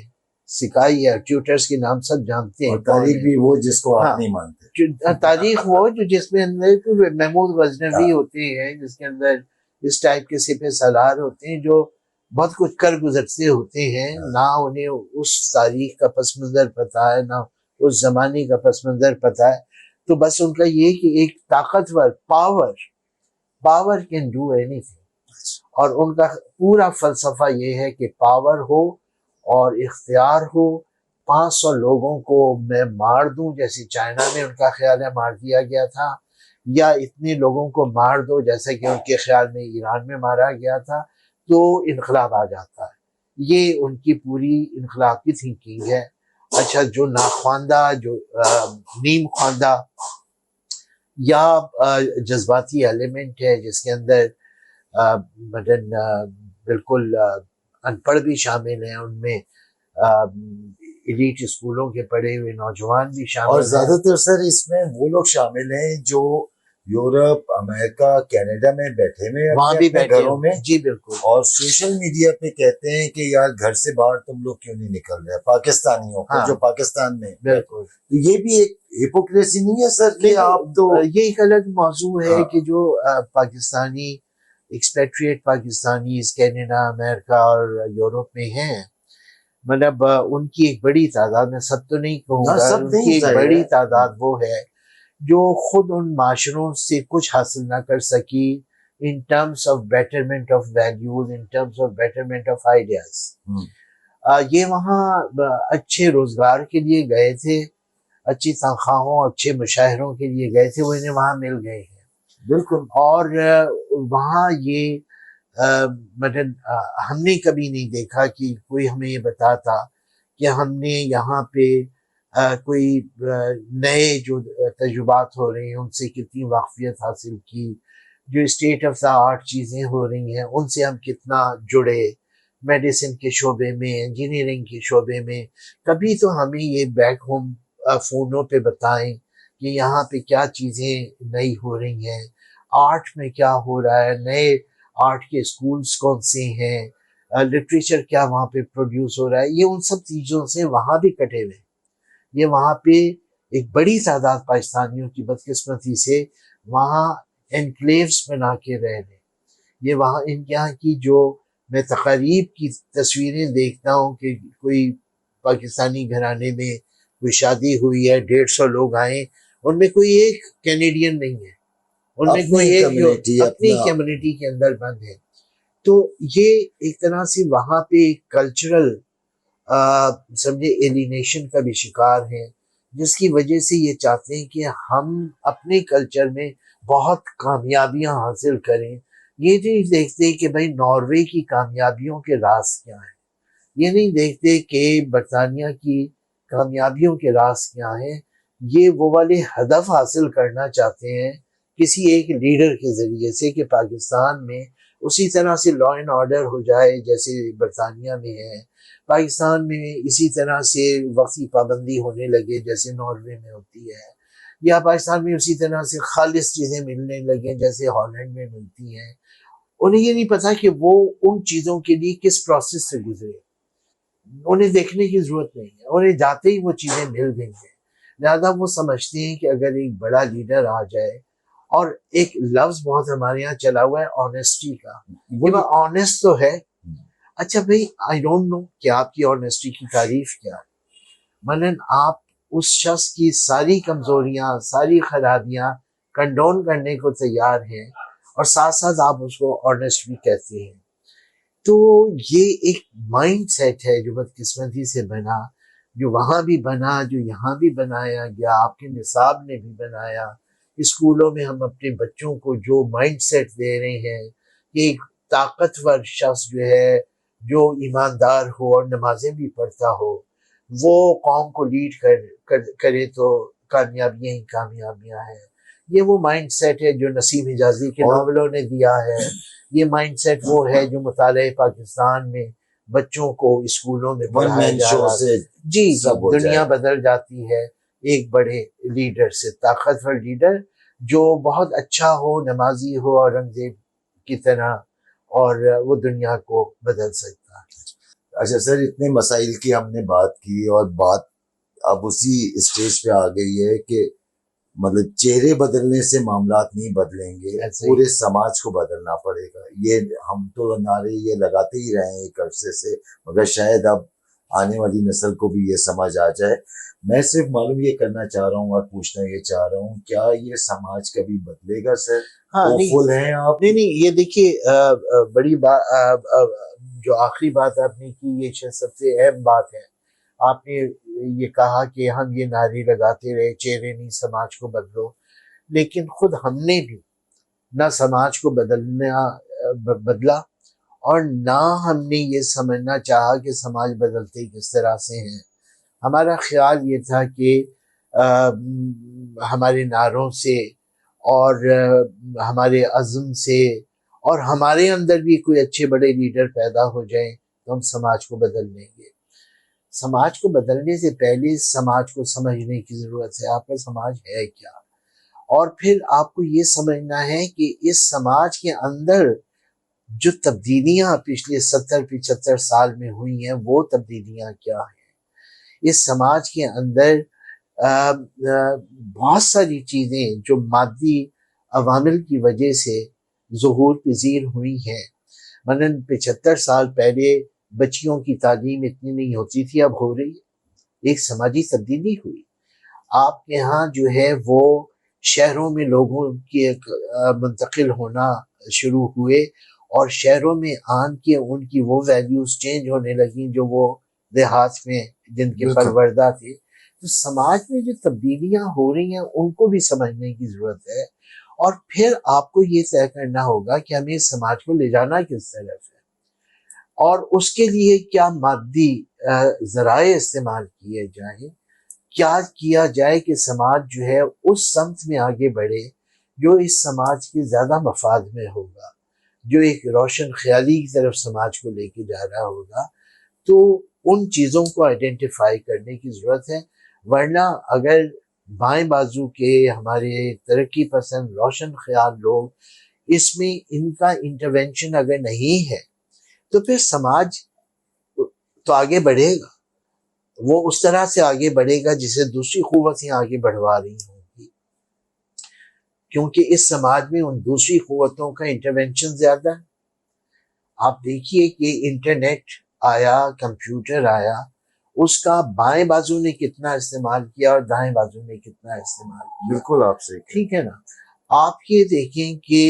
سکھائی ہے. ٹیوٹرز کے نام سب جانتے ہیں. اور تاریخ بھی وہ جس کو آپ نہیں مانتے. تاریخ وہ جو جس میں اندر محمود غزنوی ہوتے ہیں، جس کے اندر اس ٹائپ کے سپہ سالار ہوتے ہیں جو بہت کچھ کر گزرتے ہوتے ہیں. نہ انہیں اس تاریخ کا پس منظر پتہ ہے، نہ اس زمانے کا پس منظر پتہ ہے. تو بس ان کا یہ کہ ایک طاقتور power can do any thing. اور ان کا پورا فلسفہ یہ ہے کہ پاور ہو اور اختیار ہو، 500 لوگوں کو میں مار دوں جیسے چائنا میں ان کا خیال ہے مار دیا گیا تھا، یا اتنے لوگوں کو مار دو جیسا کہ ان کے خیال میں ایران میں مارا گیا تھا، تو انقلاب آ جاتا ہے. یہ ان کی پوری انقلاب کی تھنکنگ ہے. اچھا، جو ناخواندہ، جو نیم خواندہ یا جذباتی ایلیمنٹ ہے جس کے اندر بالکل ان پڑھ بھی شامل ہیں، ان میں ایلیٹ اسکولوں کے پڑھے ہوئے نوجوان بھی شامل ہیں. اور زیادہ تر سر اس میں وہ لوگ شامل ہیں جو یورپ، امریکہ، کینیڈا میں بیٹھے ہوئے وہاں بھی بیٹھے گھروں میں. جی بالکل. اور سوشل میڈیا پہ کہتے ہیں کہ یار گھر سے باہر تم لوگ کیوں نہیں نکل رہے، پاکستانیوں کو جو پاکستان میں. بالکل. تو یہ بھی ایک ہپوکریسی نہیں ہے سر کہ آپ تو. یہ ایک الگ موضوع ہے کہ جو پاکستانی ایکسپیٹریٹ پاکستانیز کینیڈا، امریکہ اور یورپ میں ہیں، مطلب ان کی ایک بڑی تعداد، میں سب تو نہیں کہوں گا، ان کی ایک بڑی تعداد وہ ہے جو خود ان معاشروں سے کچھ حاصل نہ کر سکی in terms of betterment of values, in terms of betterment of ideas. یہ وہاں اچھے روزگار کے لیے گئے تھے، اچھی تنخواہوں، اچھے مشاہروں کے لیے گئے تھے، وہ انہیں وہاں مل گئے ہیں. بالکل. اور وہاں یہ مطلب ہم نے کبھی نہیں دیکھا کہ کوئی ہمیں یہ بتاتا کہ ہم نے یہاں پہ کوئی نئے جو تجربات ہو رہے ہیں ان سے کتنی واقفیت حاصل کی، جو اسٹیٹ آف دا آرٹ چیزیں ہو رہی ہیں ان سے ہم کتنا جڑے، میڈیسن کے شعبے میں، انجینئرنگ کے شعبے میں. کبھی تو ہمیں یہ بیک ہوم فونوں پہ بتائیں کہ یہاں پہ کیا چیزیں نئی ہو رہی ہیں، آرٹ میں کیا ہو رہا ہے، نئے آرٹ کے اسکولز کون سے ہیں، لٹریچر کیا وہاں پہ پروڈیوس ہو رہا ہے. یہ ان سب چیزوں سے وہاں بھی کٹے ہوئے. یہ وہاں پہ ایک بڑی تعداد پاکستانیوں کی بدقسمتی سے وہاں انکلیوز بنا کے رہ رہے. یہ وہاں ان یہاں کی جو میں تقاریب کی تصویریں دیکھتا ہوں کہ کوئی پاکستانی گھرانے میں کوئی شادی ہوئی ہے، 150 لوگ آئے، ان میں کوئی ایک کینیڈین نہیں ہے، ان میں کوئی ایک اپنی کمیونٹی کے اندر بند ہے. تو یہ ایک طرح سے وہاں پہ کلچرل سمجھے ایلینیشن کا بھی شکار ہیں، جس کی وجہ سے یہ چاہتے ہیں کہ ہم اپنے کلچر میں بہت کامیابیاں حاصل کریں. یہ نہیں دیکھتے کہ بھائی ناروے کی کامیابیوں کے راز کیا ہیں، یہ نہیں دیکھتے کہ برطانیہ کی کامیابیوں کے راز کیا ہیں. یہ وہ والے ہدف حاصل کرنا چاہتے ہیں کسی ایک لیڈر کے ذریعے سے کہ پاکستان میں اسی طرح سے لا اینڈ آرڈر ہو جائے جیسے برطانیہ میں ہے، پاکستان میں اسی طرح سے وقتی پابندی ہونے لگے جیسے ناروے میں ہوتی ہے، یا پاکستان میں اسی طرح سے خالص چیزیں ملنے لگیں جیسے ہالینڈ میں ملتی ہیں. انہیں یہ نہیں پتا کہ وہ ان چیزوں کے لیے کس پروسیس سے گزرے. انہیں دیکھنے کی ضرورت نہیں ہے، انہیں جاتے ہی وہ چیزیں مل گئی ہیں. لہذا وہ سمجھتے ہیں کہ اگر ایک بڑا لیڈر آ جائے، اور ایک لفظ بہت ہمارے یہاں چلا ہوا ہے آنیسٹی کا، وہ آنیسٹ تو ہے. اچھا بھائی، آئی ڈونٹ نو کہ آپ کی آنیسٹی کی تعریف کیا ہے. مثلاً آپ اس شخص کی ساری کمزوریاں، ساری خرابیاں کنڈون کرنے کو تیار ہیں، اور ساتھ ساتھ آپ اس کو آنیسٹ بھی کہتے ہیں. تو یہ ایک مائنڈ سیٹ ہے جو بدقسمتی سے بنا، جو وہاں بھی بنا، جو یہاں بھی بنایا گیا، آپ کے نصاب نے بھی بنایا. اسکولوں میں ہم اپنے بچوں کو جو مائنڈ سیٹ دے رہے ہیں کہ ایک طاقتور شخص جو ہے، جو ایماندار ہو اور نمازیں بھی پڑھتا ہو، وہ قوم کو لیڈ کرے تو کامیابیاں ہی کامیابیاں ہیں. یہ وہ مائنڈ سیٹ ہے جو نسیم حجازی کے ناولوں نے دیا ہے. یہ مائنڈ سیٹ وہ ہے جو مطالعہ پاکستان میں بچوں کو اسکولوں میں پڑھایا جا رہا ہے. جی دنیا بدل جاتی ہے ایک بڑے لیڈر سے، طاقتور لیڈر جو بہت اچھا ہو، نمازی ہو، اورنگزیب کی طرح، اور وہ دنیا کو بدل سکتا ہے. اچھا سر، اتنے مسائل کی ہم نے بات کی اور بات اب اسی اسٹیج پہ آ گئی ہے کہ مطلب چہرے بدلنے سے معاملات نہیں بدلیں گے، پورے سماج کو بدلنا پڑے گا. یہ ہم تو نعرے یہ لگاتے ہی رہے ہیں ایک عرصے سے، مگر شاید اب آنے والی نسل کو بھی یہ سمجھ آ جائے. میں صرف معلوم یہ کرنا چاہ رہا ہوں اور پوچھنا یہ چاہ رہا ہوں، کیا یہ سماج کبھی بدلے گا سر؟ ہاں ہوپفل ہیں آپ؟ نہیں، یہ دیکھیے بڑی بات جو آخری بات آپ نے کی، یہ سب سے اہم بات ہے. آپ نے یہ کہا کہ ہم یہ نعرے لگاتے رہے چہرے نہیں سماج کو بدلو، لیکن خود ہم نے بھی نہ سماج کو بدلا اور نہ ہم نے یہ سمجھنا چاہا کہ سماج بدلتے کس طرح سے ہیں. ہمارا خیال یہ تھا کہ ہمارے نعروں سے اور ہمارے عزم سے اور ہمارے اندر بھی کوئی اچھے بڑے لیڈر پیدا ہو جائیں تو ہم سماج کو بدل لیں گے. سماج کو بدلنے سے پہلے سماج کو سمجھنے کی ضرورت ہے. آپ کا سماج ہے کیا؟ اور پھر آپ کو یہ سمجھنا ہے کہ اس سماج کے اندر جو تبدیلیاں پچھلے 70-75 سال میں ہوئی ہیں وہ تبدیلیاں کیا ہیں. اس سماج کے اندر بہت ساری چیزیں جو مادی عوامل کی وجہ سے ظہور پذیر ہوئی ہیں. مثلاً 75 سال پہلے بچیوں کی تعلیم اتنی نہیں ہوتی تھی، اب ہو رہی ہے. ایک سماجی تبدیلی ہوئی. آپ کے ہاں جو ہے وہ شہروں میں لوگوں کے منتقل ہونا شروع ہوئے اور شہروں میں آن کے ان کی وہ ویلیوز چینج ہونے لگیں جو وہ دیہات میں جن کے پروردہ تھے. تو سماج میں جو تبدیلیاں ہو رہی ہیں ان کو بھی سمجھنے کی ضرورت ہے. اور پھر آپ کو یہ طے کرنا ہوگا کہ ہمیں اس سماج کو لے جانا کس طرف ہے اور اس کے لیے کیا مادی ذرائع استعمال کیے جائیں، کیا کیا جائے کہ سماج جو ہے اس سمت میں آگے بڑھے جو اس سماج کے زیادہ مفاد میں ہوگا، جو ایک روشن خیالی کی طرف سماج کو لے کے جا رہا ہوگا. تو ان چیزوں کو آئیڈینٹیفائی کرنے کی ضرورت ہے. ورنہ اگر بائیں بازو کے ہمارے ترقی پسند روشن خیال لوگ اس میں ان کا انٹرونشن اگر نہیں ہے تو پھر سماج تو آگے بڑھے گا، وہ اس طرح سے آگے بڑھے گا جسے دوسری قوتیں آگے بڑھوا رہی ہوں گی، کیونکہ اس سماج میں ان دوسری قوتوں کا انٹرونشن زیادہ ہے. آپ دیکھیے کہ انٹرنیٹ آیا، کمپیوٹر آیا، اس کا بائیں بازو نے کتنا استعمال کیا اور دائیں بازو نے کتنا استعمال کیا. بالکل آپ سے ٹھیک ہے نا. آپ یہ دیکھیں کہ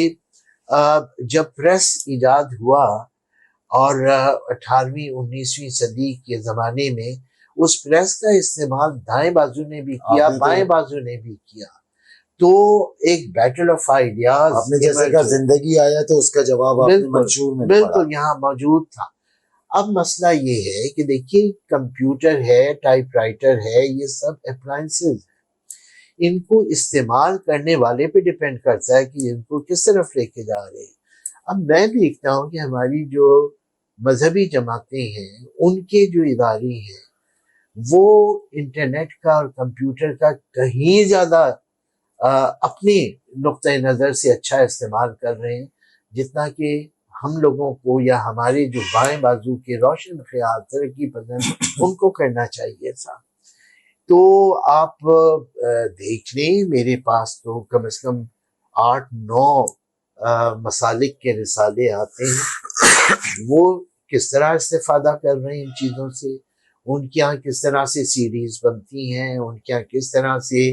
جب پریس ایجاد ہوا اور 18ویں 19ویں صدی کے زمانے میں اس پریس کا استعمال دائیں بازو نے بھی کیا، بائیں بازو نے بھی کیا. تو ایک بیٹل آف آئیڈیاز، آپ نے جیسے کہا زندگی آیا تو اس کا جواب آپ نے منشور میں بالکل یہاں موجود تھا. اب مسئلہ یہ ہے کہ دیکھیے کمپیوٹر ہے، ٹائپ رائٹر ہے، یہ سب اپلائنسز ہیں. ان کو استعمال کرنے والے پہ ڈیپینڈ کرتا ہے کہ ان کو کس طرف لے کے جا رہے ہیں. اب میں دیکھتا ہوں کہ ہماری جو مذہبی جماعتیں ہیں ان کے جو ادارے ہیں وہ انٹرنیٹ کا اور کمپیوٹر کا کہیں زیادہ اپنی نقطۂ نظر سے اچھا استعمال کر رہے ہیں جتنا کہ ہم لوگوں کو یا ہمارے جو بائیں بازو کے روشن خیال ترقی پسند ان کو کرنا چاہیے تھا. تو آپ دیکھ لیں میرے پاس تو کم از کم 8-9 مسالک کے رسالے آتے ہیں. وہ کس طرح استفادہ کر رہے ہیں ان چیزوں سے، ان کے یہاں کس طرح سے سیریز بنتی ہیں، ان کے یہاں کس طرح سے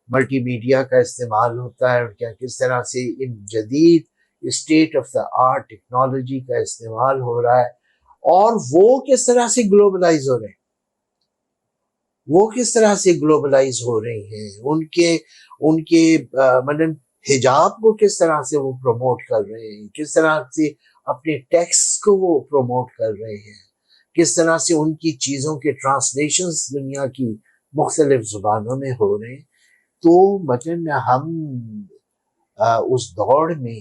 ملٹی میڈیا کا استعمال ہوتا ہے، ان کے یہاں کس طرح سے ان جدید state of the art technology کا استعمال ہو رہا ہے اور وہ کس طرح سے گلوبلائز ہو رہے ہیں. وہ کس طرح سے گلوبلائز ہو رہے ہیں، ان کے مطلب حجاب کو کس طرح سے وہ پروموٹ کر رہے ہیں، کس طرح سے اپنے ٹیکسٹ کو وہ پروموٹ کر رہے ہیں، کس طرح سے ان کی چیزوں کے ٹرانسلیشنز دنیا کی مختلف زبانوں میں ہو رہے ہیں. تو مطلب ہم اس دوڑ میں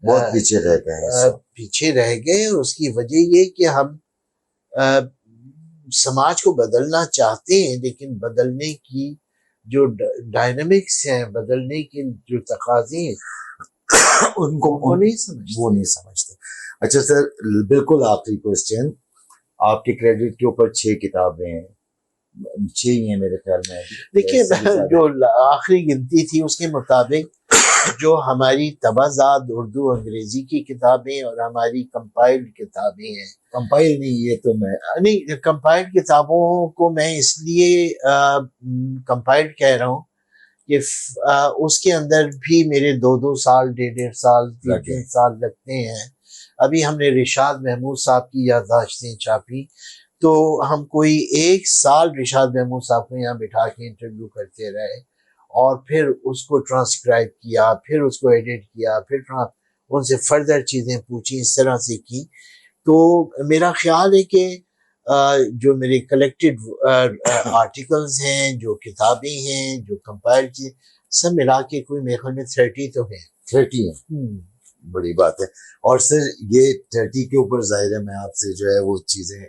بہت پیچھے رہ گئے. اس کی وجہ یہ کہ ہم سماج کو بدلنا چاہتے ہیں لیکن بدلنے کی جو ڈائنامکس ہیں، بدلنے کے جو تقاضے ہیں ان کو نہیں سمجھتے. وہ نہیں سمجھتے. اچھا سر، بالکل آخری کوسچن، آپ کے کریڈٹ کے اوپر 6 کتابیں ہیں، 6 ہی ہیں میرے خیال میں. دیکھیے جو آخری گنتی تھی اس کے مطابق جو ہماری تبازات اردو انگریزی کی کتابیں اور ہماری کمپائلڈ کتابیں ہیں. کمپائل نہیں، یہ تو میں نہیں، کمپائلڈ کتابوں کو میں اس لیے کمپائلڈ کہہ رہا ہوں کہ اس کے اندر بھی میرے 2 سال 1.5 سال 3 سال لگتے ہیں. ابھی ہم نے رشاد محمود صاحب کی یادداشتیں چھاپی تو ہم کوئی 1 سال رشاد محمود صاحب کو یہاں بٹھا کے انٹرویو کرتے رہے اور پھر اس کو ٹرانسکرائب کیا، پھر اس کو ایڈٹ کیا، پھر ان سے فردر چیزیں پوچھی، اس طرح سے کی. تو میرا خیال ہے کہ جو میرے کلیکٹڈ آرٹیکلز ہیں، جو کتابیں ہیں، جو کمپائل کی، سب ملا کے کوئی میرے خیال میں 30 تو ہیں. 30 ہیں، بڑی بات ہے. اور سر یہ 30 کے اوپر ظاہر ہے میں آپ سے جو ہے وہ چیزیں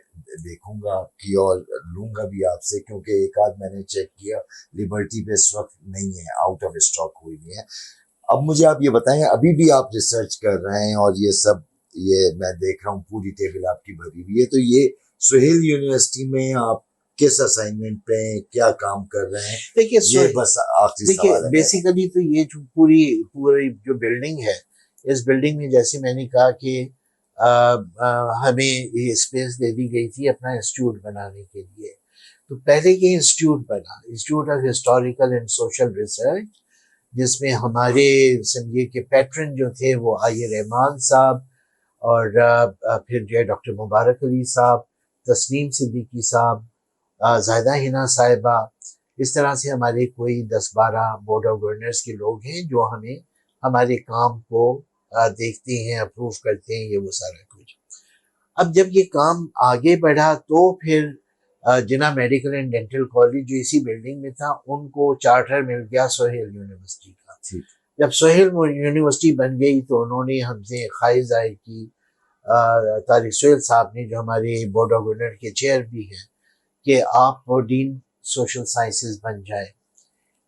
دیکھوں گا آپ کی اور لوں گا بھی آپ سے، کیونکہ ایک آدھ میں نے چیک کیا لبرٹی پہ اس وقت نہیں ہے، آؤٹ آف اسٹاک ہوئی نہیں ہے. اب مجھے آپ یہ بتائیں، ابھی بھی آپ ریسرچ کر رہے ہیں اور یہ سب، یہ میں دیکھ رہا ہوں پوری ٹیبل آپ کی بھری ہوئی ہے، تو یہ سہیل یونیورسٹی میں آپ کس اسائنمنٹ پہ کیا کام کر رہے ہیں؟ دیکھیے یہ بس آخری سوال ہے. بیسیکلی تو یہ جو پوری جو بلڈنگ ہے، اس بلڈنگ میں جیسے میں نے کہا کہ ہمیں یہ اسپیس دے دی گئی تھی اپنا انسٹیٹیوٹ بنانے کے لیے. تو پہلے یہ انسٹیٹیوٹ بنا، institute of historical and social research, جس میں ہمارے سمجھیے کہ پیٹرن جو تھے وہ آئی رحمان صاحب اور پھر جو ہے ڈاکٹر مبارک علی صاحب، تسنیم صدیقی صاحب، زاہدہ حنا صاحبہ، اس طرح سے ہمارے کوئی 10-12 بورڈ آف گورنرز کے لوگ ہیں جو ہمیں ہمارے کام کو دیکھتے ہیں، اپروو کرتے ہیں، یہ وہ سارا کچھ. اب جب یہ کام آگے بڑھا تو پھر جناح میڈیکل اینڈ ڈینٹل کالج جو اسی بلڈنگ میں تھا، ان کو چارٹر مل گیا سہیل یونیورسٹی کا. جب سہیل یونیورسٹی بن گئی تو انہوں نے ہم سے خواہش ظاہر کی، طارق سہیل صاحب نے جو ہمارے بورڈ آف گورنر کے چیئر بھی ہیں، کہ آپ ڈین سوشل سائنسز بن جائیں.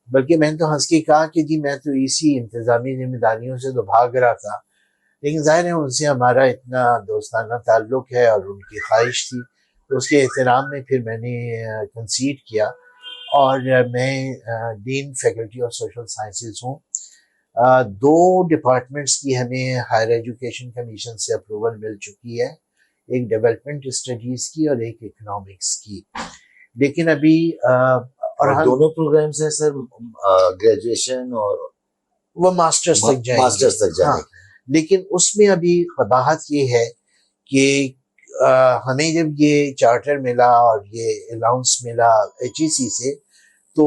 بلکہ میں نے تو ہنس کے کہا کہ جی میں تو اسی انتظامی ذمہ داریوں سے تو بھاگ رہا تھا، لیکن ظاہر ہے ان سے ہمارا اتنا دوستانہ تعلق ہے اور ان کی خواہش تھی، تو اس کے احترام میں پھر میں نے کنسیڈ کیا اور میں dean faculty of social sciences ہوں. 2 ڈپارٹمنٹس کی ہمیں ہائر ایجوکیشن کمیشن سے اپروول مل چکی ہے، ایک ڈیولپمنٹ اسٹڈیز کی اور ایک اکنامکس کی. لیکن ابھی اور دونوں پروگرامز ہیں سر، گریجویشن اور وہ ماسٹرز تک جائیں گے. لیکن اس میں ابھی قباحت یہ ہے کہ ہمیں جب یہ چارٹر ملا اور یہ الاؤنس ملا HEC سے، تو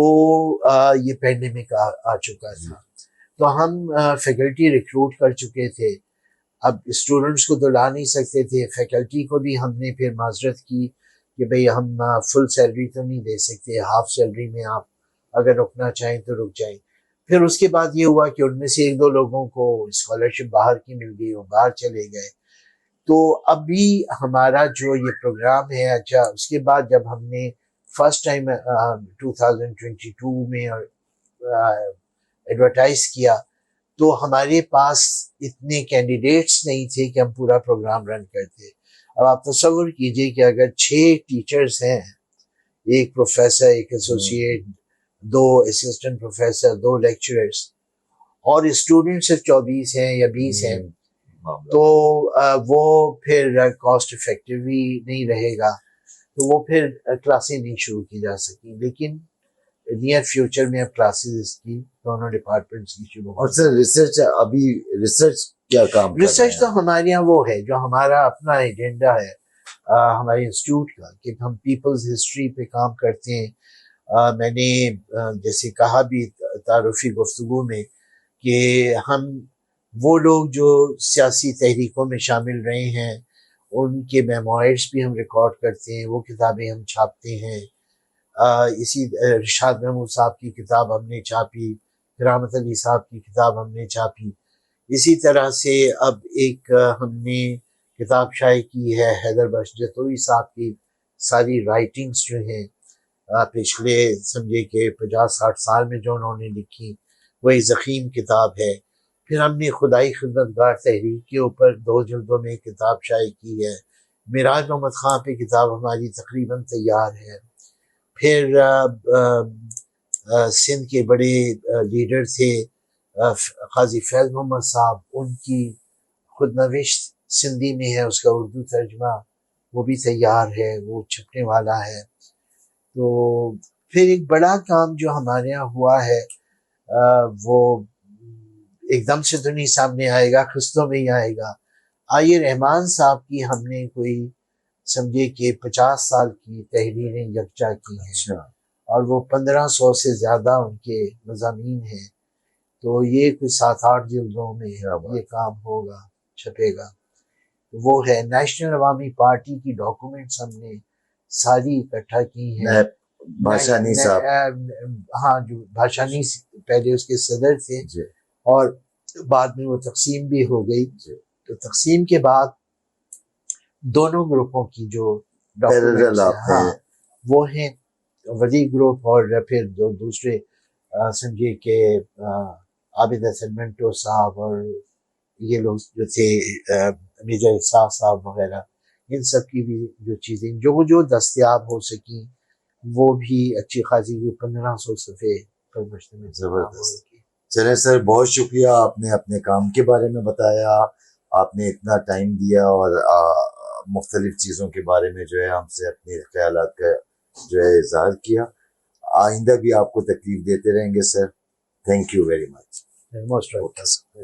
یہ پینڈیمک آ چکا تھا، تو ہم فیکلٹی ریکروٹ کر چکے تھے. اب اسٹوڈنٹس کو تو لا نہیں سکتے تھے، فیکلٹی کو بھی ہم نے پھر معذرت کی کہ بھئی ہم فل سیلری تو نہیں دے سکتے، ہاف سیلری میں آپ اگر رکنا چاہیں تو رک جائیں. پھر اس کے بعد یہ ہوا کہ ان میں سے 1-2 لوگوں کو اسکالرشپ باہر کی مل گئی، وہ باہر چلے گئے. تو ابھی ہمارا جو یہ پروگرام ہے، اچھا اس کے بعد جب ہم نے فرسٹ ٹائم 2022 میں ایڈورٹائز کیا تو ہمارے پاس اتنے کینڈیڈیٹس نہیں تھے کہ ہم پورا پروگرام رن کرتے. اب آپ تصور کیجئے کہ اگر 6 ٹیچرز ہیں، ایک پروفیسر، ایک ایسوسیٹ، 2 اسسٹنٹ پروفیسر، 2 لیکچررز، اور اسٹوڈنٹ صرف 24 ہیں یا 20 ہیں، تو وہ پھر کاسٹ افیکٹو بھی نہیں رہے گا، تو وہ پھر کلاسیں نہیں شروع کی جا سکی. لیکن نیئر فیوچر میں اب کلاسز اس کی دونوں ڈپارٹمنٹس کی شروع. اور سر ریسرچ، ابھی ریسرچ کیا کام کر رہے ہیں؟ ریسرچ تو ہمارے یہاں وہ ہے جو ہمارا اپنا ایجنڈا ہے ہمارے انسٹیٹیوٹ کا، کہ ہم پیپلز ہسٹری پہ کام کرتے ہیں. میں نے جیسے کہا بھی تعارفی گفتگو میں کہ ہم وہ لوگ جو سیاسی تحریکوں میں شامل رہے ہیں ان کے میموائرز بھی ہم ریکارڈ کرتے ہیں، وہ کتابیں ہم چھاپتے ہیں. اسی رشاد محمود صاحب کی کتاب ہم نے چھاپی، کرامت علی صاحب کی کتاب ہم نے چھاپی. اسی طرح سے اب ایک ہم نے کتاب شائع کی ہے حیدر بخش جتوئی صاحب کی ساری رائٹنگز جو ہیں پچھلے سمجھے کہ 50-60 سال میں جو انہوں نے لکھی، وہی ضخیم کتاب ہے. پھر ہم نے خدائی خدمتگار تحریک کے اوپر 2 جلدوں میں کتاب شائع کی ہے میراج محمد خان پہ کتاب ہماری تقریباً تیار ہے. پھر سندھ کے بڑے لیڈر تھے قاضی فیض محمد صاحب، ان کی خود نوشت سندھی میں ہے، اس کا اردو ترجمہ وہ بھی تیار ہے، وہ چھپنے والا ہے. تو پھر ایک بڑا کام جو ہمارے یہاں ہوا ہے وہ ایک دم سے تو نہیں سامنے آئے گا، قسطوں میں ہی آئے گا. آئیے رحمان صاحب کی ہم نے کوئی سمجھے کہ 50 سال کی تحریریں یکجا کی ہیں، اچھا. اور وہ 1500 سے زیادہ ان کے مضامین ہیں. تو یہ کوئی 7-8 جلدوں میں یہ کام ہوگا، چھپے گا. وہ ہے نیشنل عوامی پارٹی کی ڈاکومنٹس ہم نے ساری اکٹھا کی ہیں. بھاشانی صاحب، ہاں، جو بھاشانی پہلے اس کے صدر تھے جی. اور بعد میں وہ تقسیم بھی ہو گئی. تو تقسیم کے بعد دونوں گروپوں کی جو ڈاکومنٹس ہاں وہ ہیں ولی گروپ، اور پھر جو دوسرے سمجھے کہ عابد حسن منٹو صاحب اور یہ لوگ جو تھے میجر احساس صاحب وغیرہ، ان سب کی بھی جو چیزیں جو دستیاب ہو سکیں وہ بھی اچھی خاصی 1500 صفحے پر مشتمل. زبردست. چلے سر، بہت شکریہ، آپ نے اپنے کام کے بارے میں بتایا، آپ نے اتنا ٹائم دیا اور مختلف چیزوں کے بارے میں جو ہے ہم سے اپنے خیالات کا جو ہے اظہار کیا. آئندہ بھی آپ کو تکلیف دیتے رہیں گے sir. Thank you very much. Most welcome.